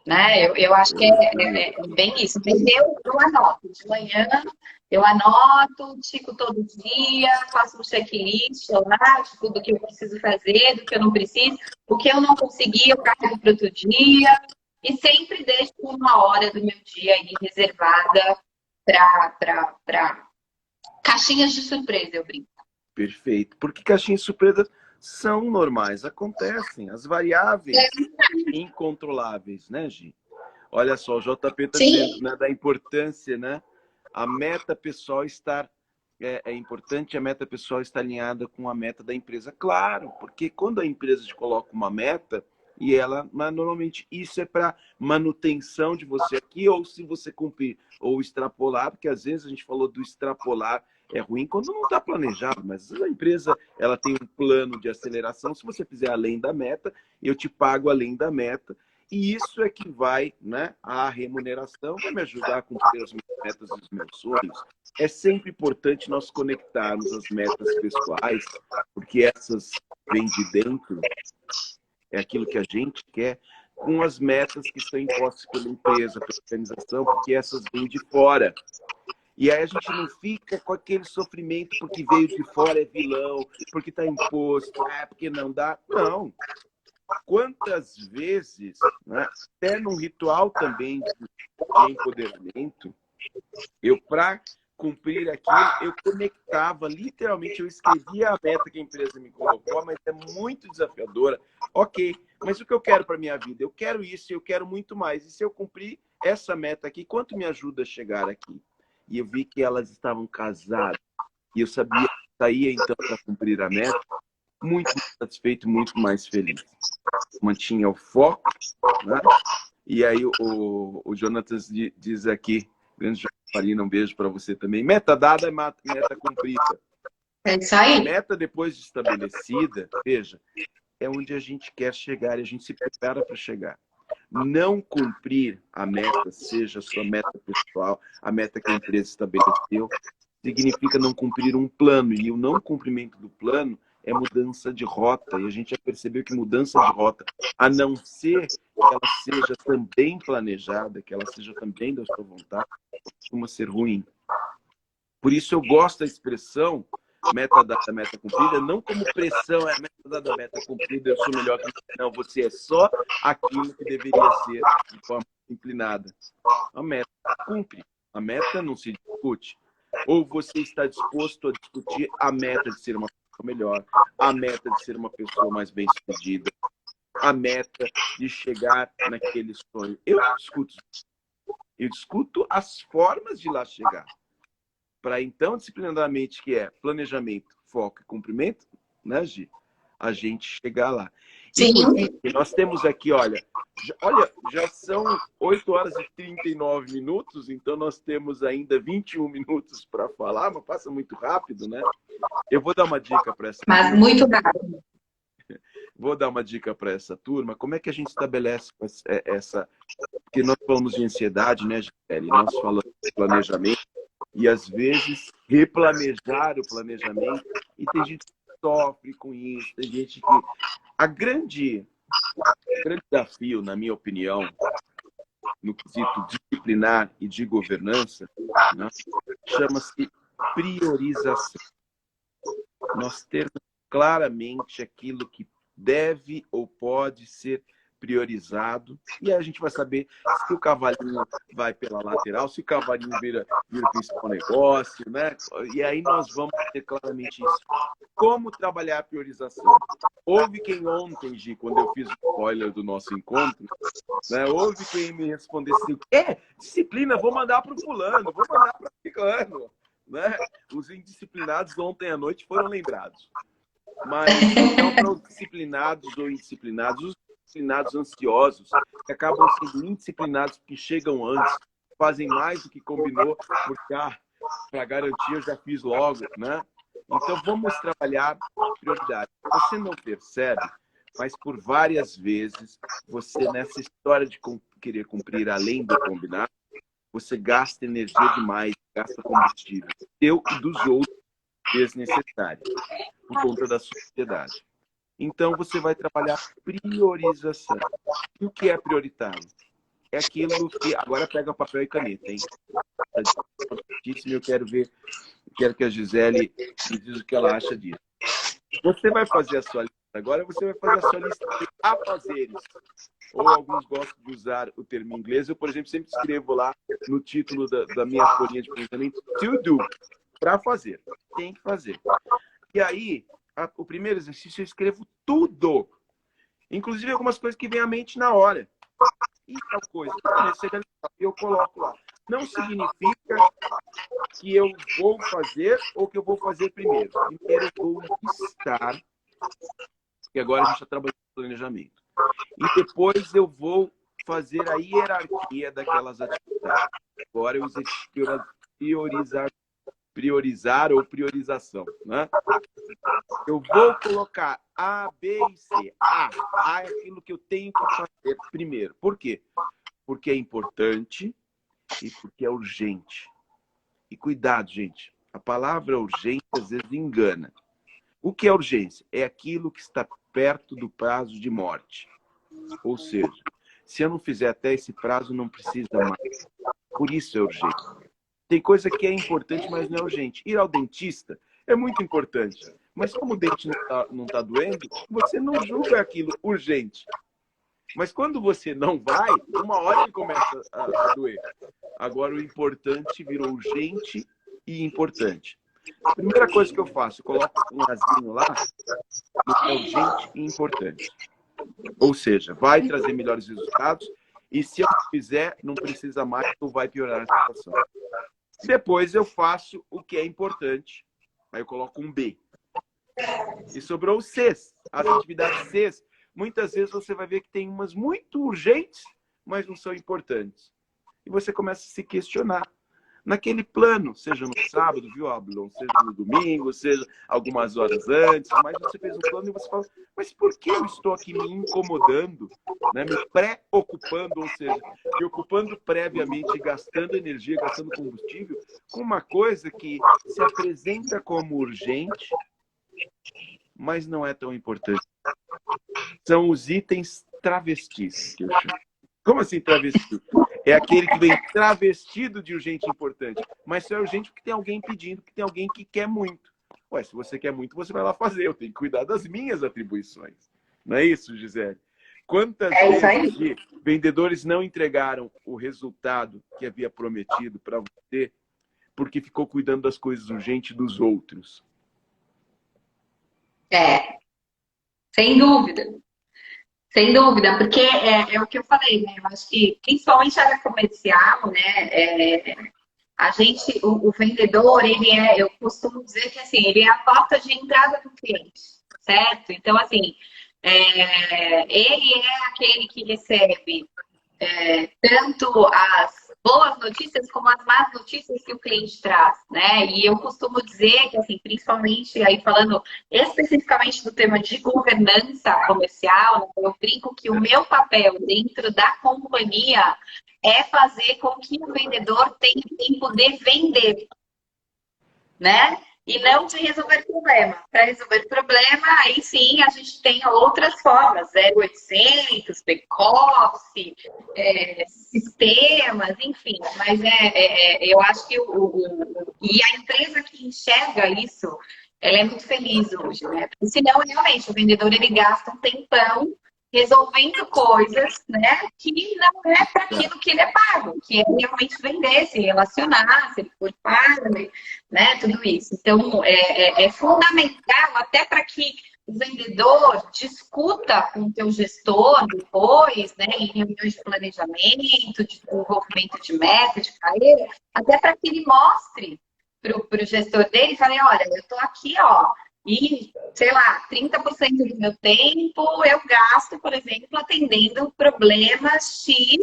né? Eu acho que é bem isso. Mas eu anoto, de manhã eu anoto, tico todo dia, faço um checklist lá, tipo, do que eu preciso fazer, do que eu não preciso, o que eu não consegui, eu carrego para outro dia, e sempre deixo 1 hora do meu dia aí reservada para caixinhas de surpresa, eu brinco. Perfeito. Porque caixinhas de surpresa são normais, acontecem. As variáveis incontroláveis, né, Gi? Olha só, o JP está dizendo, né, da importância, né? A meta pessoal estar... É importante a meta pessoal estar alinhada com a meta da empresa. Claro, porque quando a empresa te coloca uma meta, e ela, mas normalmente isso é para manutenção de você aqui, ou se você cumprir, ou extrapolar, porque às vezes a gente falou do extrapolar, é ruim quando não está planejado, mas a empresa ela tem um plano de aceleração, se você fizer além da meta, eu te pago além da meta, e isso é que vai, né, a remuneração, vai me ajudar a cumprir as minhas metas e os meus sonhos. É sempre importante nós conectarmos as metas pessoais, porque essas vêm de dentro, é aquilo que a gente quer, com as metas que estão impostas pela empresa, pela organização, porque essas vêm de fora. E aí a gente não fica com aquele sofrimento porque veio de fora, é vilão, porque está imposto, porque não dá. Não. Quantas vezes, né, até num ritual também de empoderamento, eu, para cumprir aquilo, eu conectava, literalmente, eu escrevia a meta que a empresa me colocou, mas é muito desafiadora. Ok, mas o que eu quero para minha vida? Eu quero isso, eu quero muito mais. E se eu cumprir essa meta aqui, quanto me ajuda a chegar aqui? E eu vi que elas estavam casadas. E eu sabia que saía, então, para cumprir a meta, muito mais satisfeito, muito mais feliz. Mantinha o foco, né? E aí o Jonathan diz aqui, grande Marina, um beijo para você também. Meta dada é meta cumprida. É isso aí. A meta depois de estabelecida, veja, é onde a gente quer chegar e a gente se prepara para chegar. Não cumprir a meta, seja a sua meta pessoal, a meta que a empresa estabeleceu, significa não cumprir um plano. E o não cumprimento do plano é mudança de rota. E a gente já percebeu que mudança de rota, a não ser que ela seja também planejada, que ela seja também da sua vontade, costuma ser ruim. Por isso eu gosto da expressão meta dada, meta cumprida, não como pressão, é meta dada, meta cumprida, eu sou melhor que você. Não, você é só aquilo que deveria ser de forma inclinada. A meta cumpre, a meta não se discute. Ou você está disposto a discutir a meta de ser uma pessoa melhor, a meta de ser uma pessoa mais bem-sucedida, a meta de chegar naquele sonho. Eu discuto as formas de lá chegar. Para então, disciplinadamente, que é planejamento, foco e cumprimento, né, Gi? A gente chegar lá. Sim. E nós temos aqui, olha, já são 8 horas e 39 minutos, então nós temos ainda 21 minutos para falar, mas passa muito rápido, né? Eu vou dar uma dica para essa turma. Mas muito rápido. Vou dar uma dica para essa turma. Como é que a gente estabelece essa... Porque nós falamos de ansiedade, né, Gisele? Nós falamos de planejamento. E, às vezes, replanejar o planejamento. E tem gente que sofre com isso. Tem gente que... O grande desafio, na minha opinião, no quesito disciplinar e de governança, né, chama-se priorização. Nós temos claramente aquilo que deve ou pode ser priorizado, e aí a gente vai saber se o cavalinho vai pela lateral, se o cavalinho vira o principal negócio, né? E aí nós vamos ter claramente isso. Como trabalhar a priorização? Houve quem ontem, Gi, quando eu fiz o spoiler do nosso encontro, né? Houve quem me respondesse assim, disciplina, vou mandar para o fulano, vou mandar para o ciclano, né? Os indisciplinados ontem à noite foram lembrados. Mas não para os disciplinados ou indisciplinados, os disciplinados ansiosos, que acabam sendo indisciplinados porque chegam antes, fazem mais do que combinou, porque, para garantir, eu já fiz logo, né? Então, vamos trabalhar prioridade. Você não percebe, mas por várias vezes, você, nessa história de querer cumprir além do combinado, você gasta energia demais, gasta combustível, seu e dos outros, desnecessário, por conta da sociedade. Então, você vai trabalhar priorização. E o que é prioritário? É aquilo que... Agora pega papel e caneta, hein? Eu quero que a Gisele me diz o que ela acha disso. Você vai fazer a sua lista. Agora você vai fazer a sua lista de afazeres. Ou alguns gostam de usar o termo em inglês. Eu, por exemplo, sempre escrevo lá no título da minha folhinha de pensamento, to do, para fazer. Tem que fazer. E aí, o primeiro exercício, eu escrevo tudo. Inclusive algumas coisas que vêm à mente na hora. E tal coisa, eu coloco lá. Não significa que eu vou fazer ou que eu vou fazer primeiro. Primeiro eu vou listar, que agora a gente está trabalhando no planejamento. E depois eu vou fazer a hierarquia daquelas atividades. Agora eu usei priorizar ou priorização, né? Eu vou colocar A, B e C. A é aquilo que eu tenho que fazer primeiro. Por quê? Porque é importante e porque é urgente. E cuidado, gente. A palavra urgente às vezes engana. O que é urgência? É aquilo que está perto do prazo de morte. Ou seja, se eu não fizer até esse prazo, não precisa mais. Por isso é urgente. Tem coisa que é importante, mas não é urgente. Ir ao dentista é muito importante. Mas como o dente não tá doendo, você não julga aquilo urgente. Mas quando você não vai, uma hora ele começa a doer. Agora o importante virou urgente e importante. A primeira coisa que eu faço, eu coloco um azinho lá, é urgente e importante. Ou seja, vai trazer melhores resultados e se eu fizer, não precisa mais ou vai piorar a situação. Depois eu faço o que é importante. Aí eu coloco um B. E sobrou os Cs. As atividades Cs, muitas vezes você vai ver que tem umas muito urgentes, mas não são importantes. E você começa a se questionar. Naquele plano, seja no sábado, viu, Ablon? Seja no domingo, seja algumas horas antes, mas você fez um plano e você fala, mas por que eu estou aqui me incomodando, né? Me preocupando, ou seja, me ocupando previamente, gastando energia, gastando combustível, com uma coisa que se apresenta como urgente, mas não é tão importante. São os itens travestis, que eu chamo. Como assim travesti? É aquele que vem travestido de urgente e importante. Mas só é urgente porque tem alguém pedindo, porque tem alguém que quer muito. Ué, se você quer muito, você vai lá fazer. Eu tenho que cuidar das minhas atribuições. Não é isso, Gisele? Quantas vezes vendedores não entregaram o resultado que havia prometido para você porque ficou cuidando das coisas urgentes dos outros? Sem dúvida. Sem dúvida, porque é o que eu falei, né? Eu acho que, principalmente a área comercial, né? A gente, o vendedor, eu costumo dizer que, assim, ele é a porta de entrada do cliente, certo? Então, assim, ele é aquele que recebe tanto as boas notícias como as más notícias que o cliente traz, né? E eu costumo dizer que, assim, principalmente aí falando especificamente do tema de governança comercial, né, eu brinco que o meu papel dentro da companhia é fazer com que o vendedor tenha tempo de vender, né? e não de resolver problema. Para resolver problema, aí sim a gente tem outras formas, 0800, back-office, sistemas, enfim. Mas eu acho que e a empresa que enxerga isso, ela é muito feliz hoje, né? Porque senão, realmente, o vendedor ele gasta um tempão resolvendo coisas, né, que não é para aquilo que ele é pago, que é realmente vender, se relacionar, se ele for pago, né, tudo isso. Então, é fundamental até para que o vendedor discuta com o teu gestor depois, né, em reuniões de planejamento, de desenvolvimento de meta, de carreira, até para que ele mostre para o gestor dele e fale, olha, eu estou aqui, ó, e, sei lá, 30% do meu tempo eu gasto, por exemplo, atendendo problemas X,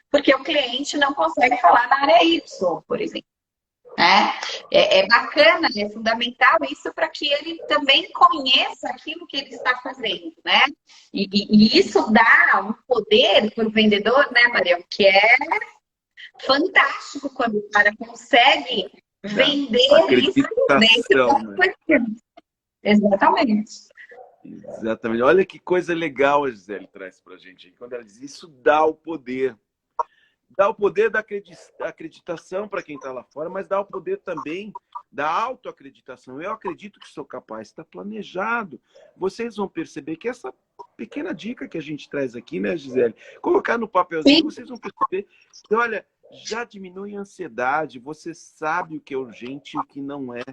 porque o cliente não consegue falar na área Y, por exemplo. Né? É bacana, é fundamental isso para que ele também conheça aquilo que ele está fazendo, né? E isso dá um poder para o vendedor, né, Mariel? Que é fantástico quando o cara consegue vender isso dentro né? Exatamente. Exatamente. Olha que coisa legal a Gisele traz para a gente. Quando ela diz isso, dá o poder. Dá o poder da acreditação para quem está lá fora, mas dá o poder também da autoacreditação. Eu acredito que sou capaz, está planejado. Vocês vão perceber que essa pequena dica que a gente traz aqui, né, Gisele? Colocar no papelzinho, sim, vocês vão perceber que, olha, já diminui a ansiedade, você sabe o que é urgente e o que não é.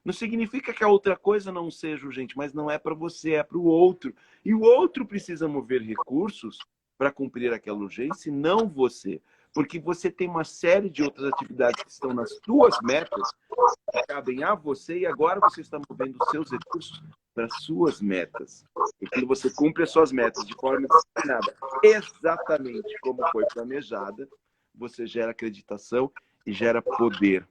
Não significa que a outra coisa não seja urgente, mas não é para você, é para o outro. E o outro precisa mover recursos para cumprir aquela urgência, e não você. Porque você tem uma série de outras atividades que estão nas suas metas, que cabem a você, e agora você está movendo os seus recursos para as suas metas. E quando você cumpre as suas metas de forma disciplinada, exatamente como foi planejada, você gera acreditação e gera poder.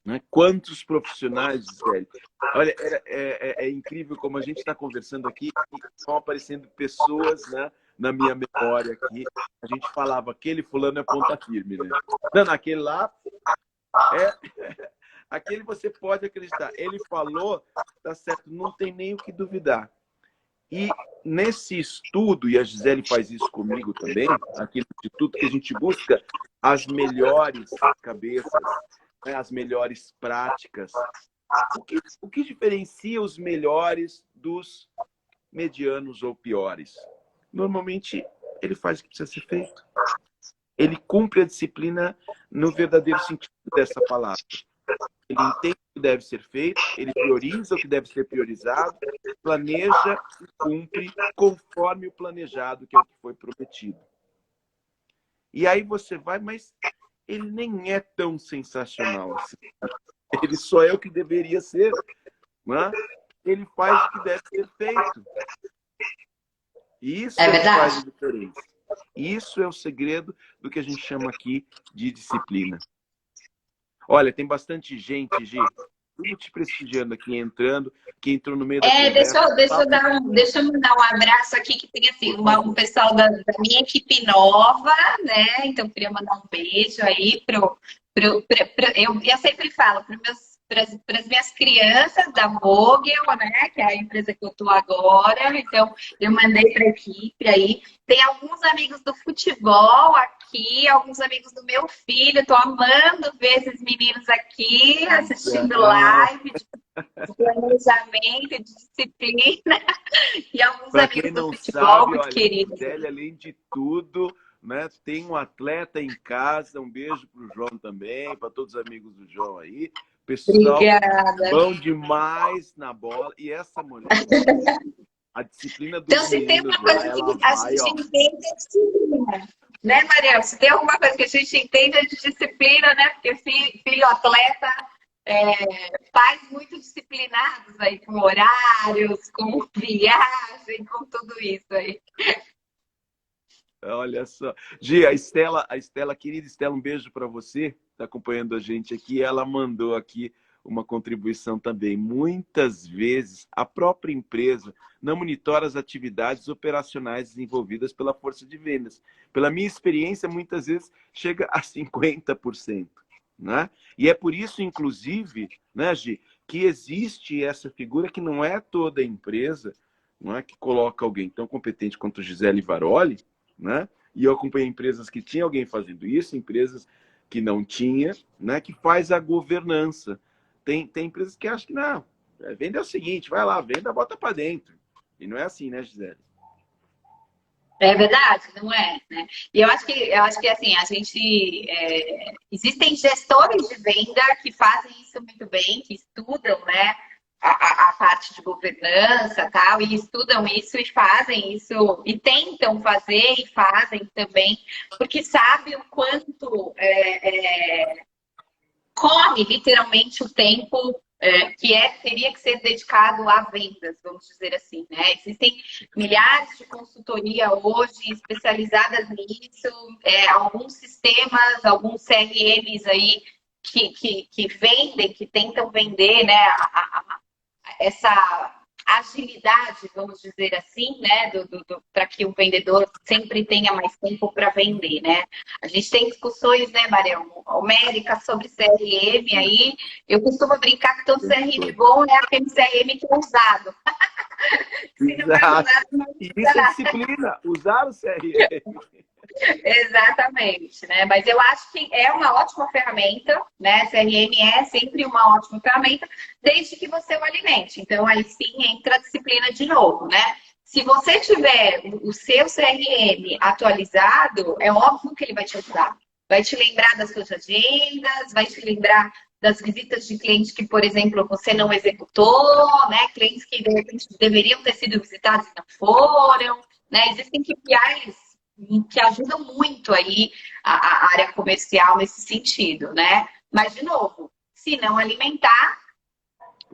Né? Quantos profissionais, Gisele? Olha, é incrível como a gente está conversando aqui e estão aparecendo pessoas, né, na minha memória aqui. A gente falava, aquele fulano é ponta firme, né? Não, aquele lá, aquele você pode acreditar. Ele falou, tá certo, não tem nem o que duvidar. E nesse estudo, e a Gisele faz isso comigo também, aqui no Instituto, que a gente busca as melhores cabeças, as melhores práticas. O que diferencia os melhores dos medianos ou piores? Normalmente, ele faz o que precisa ser feito. Ele cumpre a disciplina no verdadeiro sentido dessa palavra. Ele entende o que deve ser feito, ele prioriza o que deve ser priorizado, planeja e cumpre conforme o planejado, que é o que foi prometido. E aí você vai, mas ele nem é tão sensacional assim. Ele só é o que deveria ser, né? Ele faz o que deve ser feito. E isso é o que faz a diferença. Isso é o segredo do que a gente chama aqui de disciplina. Olha, tem bastante gente, Gi, tudo te prestigiando aqui, entrando, que entrou no meio da conversa. Deixa eu mandar um abraço aqui, que tem assim, um pessoal da minha equipe nova, né? Então, queria mandar um beijo aí eu sempre falo para as minhas crianças da Vogel, né? Que é a empresa que eu estou agora. Então, eu mandei para a equipe aí. Tem alguns amigos do futebol aqui, alguns amigos do meu filho. Estou amando ver esses meninos aqui assistindo live de planejamento, de disciplina. E alguns pra amigos do futebol sabe, muito olha, queridos. Gisele, além de tudo, né, tem um atleta em casa. Um beijo para o João também, para todos os amigos do João aí. Pessoal, obrigada. Bom demais na bola. E essa mulher, a disciplina dos então, se tem uma lá, coisa que a gente entende é disciplina. Né, Mariel? Se tem alguma coisa que a gente entende é de disciplina, né? Porque filho atleta, pais muito disciplinados aí, com horários, com viagem, com tudo isso aí. Olha só. Gi, a Estela, querida Estela, um beijo para você, está acompanhando a gente aqui. Ela mandou aqui uma contribuição também. Muitas vezes, a própria empresa não monitora as atividades operacionais desenvolvidas pela força de vendas. Pela minha experiência, muitas vezes chega a 50%. Né? E é por isso, inclusive, né, Gi, que existe essa figura que não é toda empresa, não é que coloca alguém tão competente quanto Gisele Varoli, né? E eu acompanhei empresas que tinha alguém fazendo isso, empresas que não tinha, né? Que faz a governança. Tem empresas que acham que não, venda é o seguinte, vai lá, venda, bota para dentro. E não é assim, né, Gisele? É verdade, não é, né? E eu acho que assim, a gente existem gestores de venda que fazem isso muito bem, que estudam, né, a parte de governança, tal, e estudam isso e fazem isso e tentam fazer e fazem também, porque sabe o quanto corre literalmente o tempo teria que ser dedicado a vendas, vamos dizer assim, né? Existem milhares de consultoria hoje especializadas nisso, alguns sistemas, alguns CRMs aí que vendem, que tentam vender, né, essa agilidade, vamos dizer assim, né, para que o vendedor sempre tenha mais tempo para vender, né? A gente tem discussões, né, Marião, homéricas sobre CRM aí. Eu costumo brincar que todo CRM bom é aquele CRM que é usado. Se não é Exato. usado, não E usa isso é nada. disciplina, usar o CRM. Exatamente, né? Mas eu acho que é uma ótima ferramenta, né? CRM é sempre uma ótima ferramenta, desde que você o alimente. Então, aí sim entra a disciplina de novo, né? Se você tiver o seu CRM atualizado, é óbvio que ele vai te ajudar. Vai te lembrar das suas agendas, vai te lembrar das visitas de clientes que, por exemplo, você não executou, né? Clientes que de repente deveriam ter sido visitados e não foram, né? Existem KPIs que ajudam muito aí a área comercial nesse sentido, né? Mas, de novo, se não alimentar,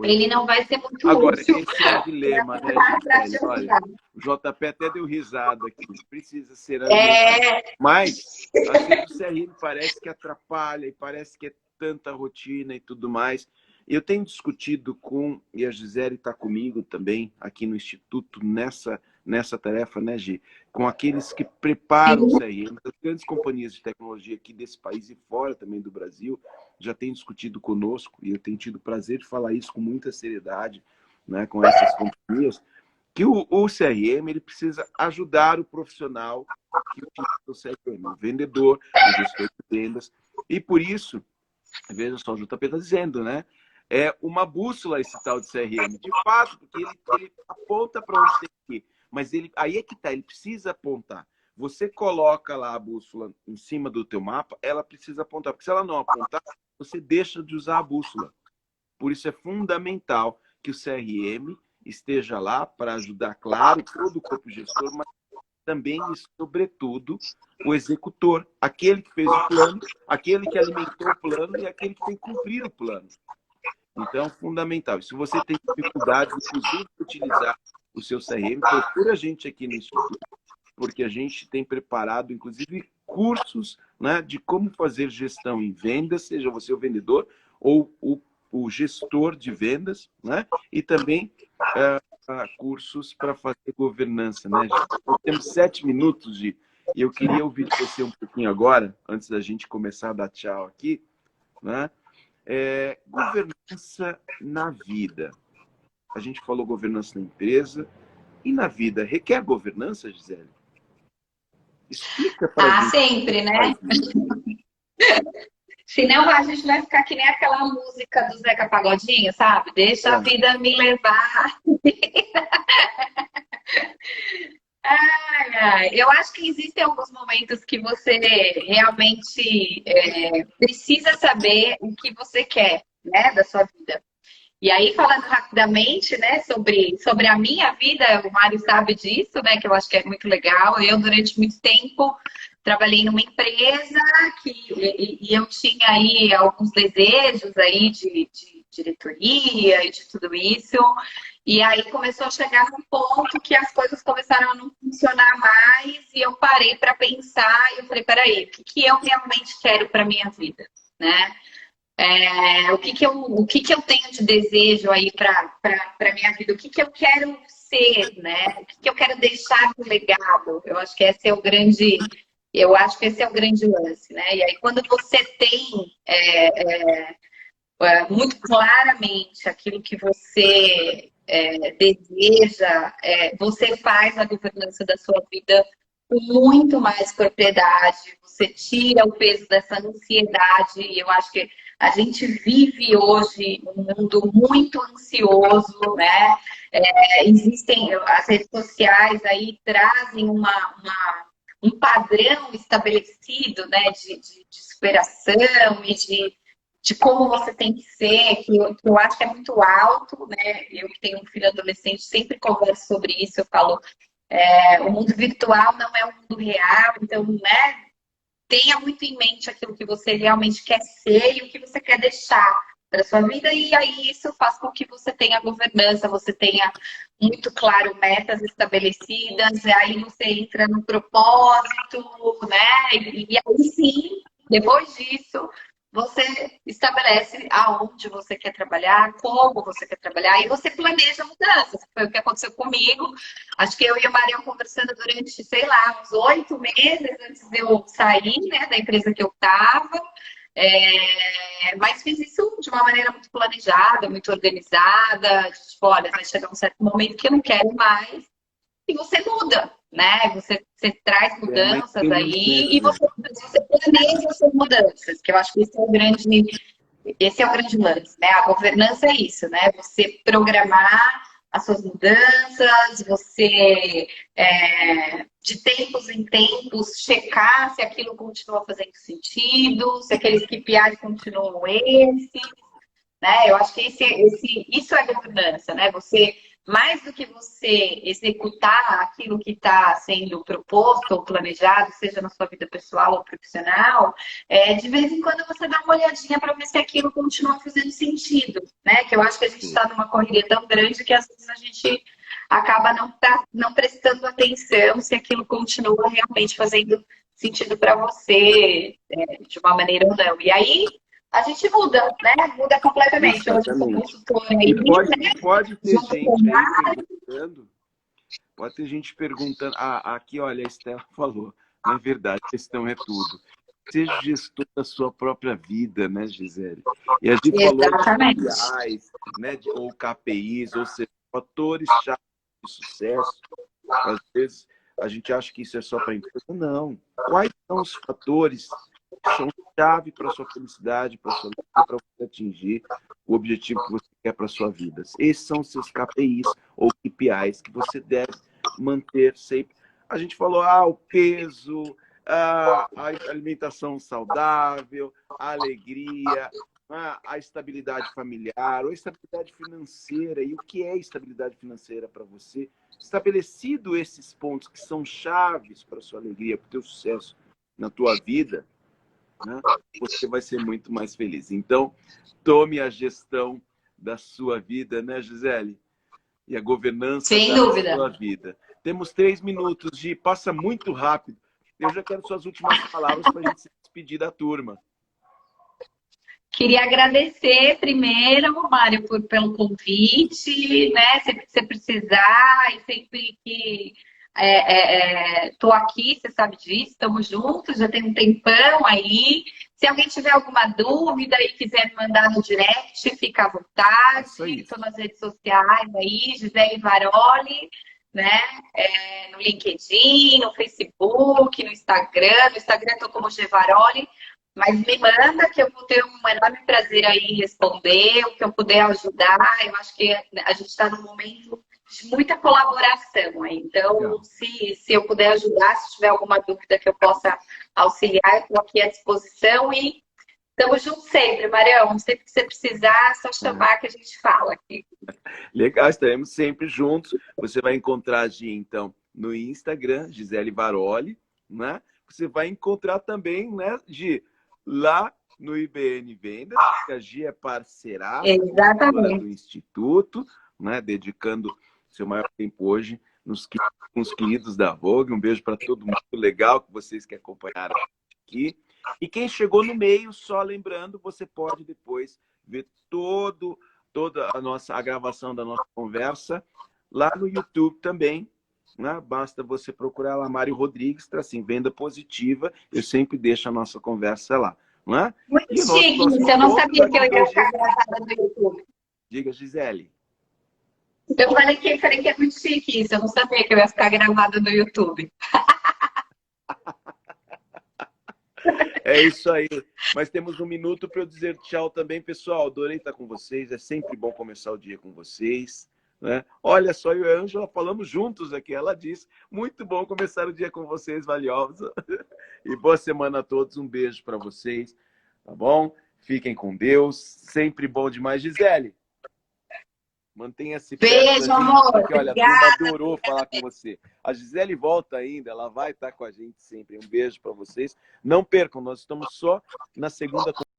ele não vai ser muito Agora, útil esse é o dilema, né, para te Gisele? Olha, ajudar. o JP até deu risada aqui, precisa ser alimentado. É, Mas, às vezes o CRM parece que atrapalha e parece que é tanta rotina e tudo mais. Eu tenho discutido com, e a Gisele está comigo também, aqui no Instituto, nessa tarefa, né, Gi? Com aqueles que preparam o CRM, as grandes companhias de tecnologia aqui desse país e fora também do Brasil, já têm discutido conosco, e eu tenho tido o prazer de falar isso com muita seriedade, né, com essas companhias, que o CRM ele precisa ajudar o profissional que utiliza o CRM, o vendedor, o gestor de vendas, e por isso, veja só, o JP está dizendo, né? É uma bússola esse tal de CRM, de fato, porque ele aponta para onde tem que ir. Mas aí é que tá, ele precisa apontar. Você coloca lá a bússola em cima do teu mapa, ela precisa apontar, porque se ela não apontar, você deixa de usar a bússola. Por isso é fundamental que o CRM esteja lá para ajudar, claro, todo o corpo gestor, mas também e, sobretudo, o executor, aquele que fez o plano, aquele que alimentou o plano e aquele que tem que cumprir o plano. Então, é fundamental. E se você tem dificuldade, inclusive, de utilizar o seu CRM, procura a gente aqui no Instituto, porque a gente tem preparado, inclusive, cursos, né, de como fazer gestão em vendas, seja você o vendedor ou o gestor de vendas, né? E também cursos para fazer governança, né? Nós temos 7 minutos, e eu queria ouvir de você um pouquinho agora, antes da gente começar a dar tchau aqui, né? Governança na vida. A gente falou governança na empresa e na vida. Requer governança, Gisele? Explica para a gente sempre, como né? faz isso. Senão a gente vai ficar que nem aquela música do Zeca Pagodinho, sabe? Deixa a É. vida me levar. Ai, ai. Eu acho que existem alguns momentos que você realmente precisa saber o que você quer, né, da sua vida. E aí, falando rapidamente, né, sobre a minha vida, o Mário sabe disso, né, que eu acho que é muito legal. Eu, durante muito tempo, trabalhei numa empresa e eu tinha aí alguns desejos aí de diretoria e de tudo isso. E aí começou a chegar num ponto que as coisas começaram a não funcionar mais e eu parei para pensar e eu falei, peraí, o que eu realmente quero para minha vida, né? O que eu tenho de desejo aí para minha vida? O que eu quero ser, né? O que eu quero deixar de legado? Eu acho que esse é o grande lance, né? E aí, quando você tem muito claramente aquilo que você deseja, você faz a governança da sua vida com muito mais propriedade, você tira o peso dessa ansiedade, e eu acho que a gente vive hoje um mundo muito ansioso, né? Existem, as redes sociais aí trazem um padrão estabelecido, né, de superação e de como você tem que ser, que eu acho que é muito alto, né? Eu que tenho um filho adolescente sempre converso sobre isso, eu falo, o mundo virtual não é o mundo real, então, né, tenha muito em mente aquilo que você realmente quer ser e o que você quer deixar para sua vida, e aí isso faz com que você tenha governança, você tenha muito claro metas estabelecidas, e aí você entra no propósito, né? E aí sim, depois disso, você estabelece aonde você quer trabalhar, como você quer trabalhar, e você planeja mudanças. Foi o que aconteceu comigo. Acho que eu e o Marião conversando durante, sei lá, uns 8 meses antes de eu sair, né, da empresa que eu estava. Mas fiz isso de uma maneira muito planejada, muito organizada. Tipo, olha, vai chegar um certo momento que eu não quero mais. E você muda, né? Você traz Mas mudanças temos, né, aí e Gisele? você planeja essas mudanças, que eu acho que esse é o grande lance, né? A governança é isso, né? Você programar as suas mudanças, você, de tempos em tempos, checar se aquilo continua fazendo sentido, se aqueles KPIs continuam né? Eu acho que isso é governança, né? Você, mais do que você executar aquilo que está sendo proposto ou planejado, seja na sua vida pessoal ou profissional, de vez em quando você dá uma olhadinha para ver se aquilo continua fazendo sentido, né? Que eu acho que a gente Sim. está numa correria tão grande que às vezes a gente acaba não prestando atenção se aquilo continua realmente fazendo sentido para você, de uma maneira ou não. E aí a gente muda, né? Muda completamente. Hoje eu sou Exatamente. consultora E aí, pode, né? e pode ter Junto com gente aí perguntando, pode ter gente perguntando, aqui, olha, a Estela falou, não é verdade, questão é tudo. Seja gestor da sua própria vida, né, Gisele? E a gente falou de exatamente. KPIs, né, ou KPIs, ou seja, fatores-chave de sucesso. Às vezes a gente acha que isso é só para a empresa. Não. Quais são os fatores que são chave para a sua felicidade, para sua vida, para você atingir o objetivo que você quer para a sua vida? Esses são os seus KPIs ou KPIs que você deve manter sempre. A gente falou, o peso, a alimentação saudável, a alegria, a estabilidade familiar, ou a estabilidade financeira. E o que é estabilidade financeira para você? Estabelecido esses pontos que são chaves para a sua alegria, para o teu sucesso na tua vida, né, você vai ser muito mais feliz. Então, tome a gestão da sua vida, né, Gisele? E a governança Sem da dúvida. sua vida. Temos 3 minutos, Gi, passa muito rápido. Eu já quero suas últimas palavras para a gente se despedir da turma. Queria agradecer primeiro, Mário, pelo convite, né? Sempre que você precisar e sempre que estou aqui, você sabe disso, estamos juntos, já tem um tempão aí. Se alguém tiver alguma dúvida e quiser me mandar no direct, fica à vontade. Estou nas redes sociais aí, Gisele Varoli, né? No LinkedIn, no Facebook, no Instagram. No Instagram estou como Gevaroli. Mas me manda que eu vou ter um enorme prazer aí em responder, o que eu puder ajudar. Eu acho que a gente está num momento de muita colaboração aí. Então, se eu puder ajudar, se tiver alguma dúvida que eu possa auxiliar, eu estou aqui à disposição e estamos juntos sempre, Marião. Sempre que você precisar, é só chamar que a gente fala aqui. Legal, estaremos sempre juntos. Você vai encontrar a Gi, então, no Instagram, Gisele Varoli, né? Você vai encontrar também, né, Gi, lá no IBN Vendas, que a Gi é parceiraça do Instituto, né, dedicando seu maior tempo hoje com os queridos da Vogue. Um beijo para todo mundo, legal que vocês que acompanharam aqui. E quem chegou no meio, só lembrando, você pode depois ver toda a gravação da nossa conversa lá no YouTube também, né? Basta você procurar lá Mário Rodrigues, assim, Venda Positiva, eu sempre deixo a nossa conversa lá. não é? Muito E o nosso chique próximo isso. Eu não encontro sabia que eu daqui ia 2 ficar dias. gravada no YouTube. Diga, Gisele. Eu falei que é muito chique isso. Eu não sabia que eu ia ficar gravada no YouTube. É isso aí. Mas temos 1 minuto para eu dizer tchau também, pessoal. Adorei estar com vocês. É sempre bom começar o dia com vocês. Né? Olha só, eu e a Ângela falamos juntos aqui. Ela disse: muito bom começar o dia com vocês, valiosa. E boa semana a todos. Um beijo para vocês. Tá bom? Fiquem com Deus. Sempre bom demais. Gisele, mantenha-se perto da Beijo, gente, amor. porque olha, a turma Obrigada. adorou falar com você. A Gisele volta ainda, ela vai estar com a gente sempre. Um beijo para vocês. Não percam, nós estamos só na segunda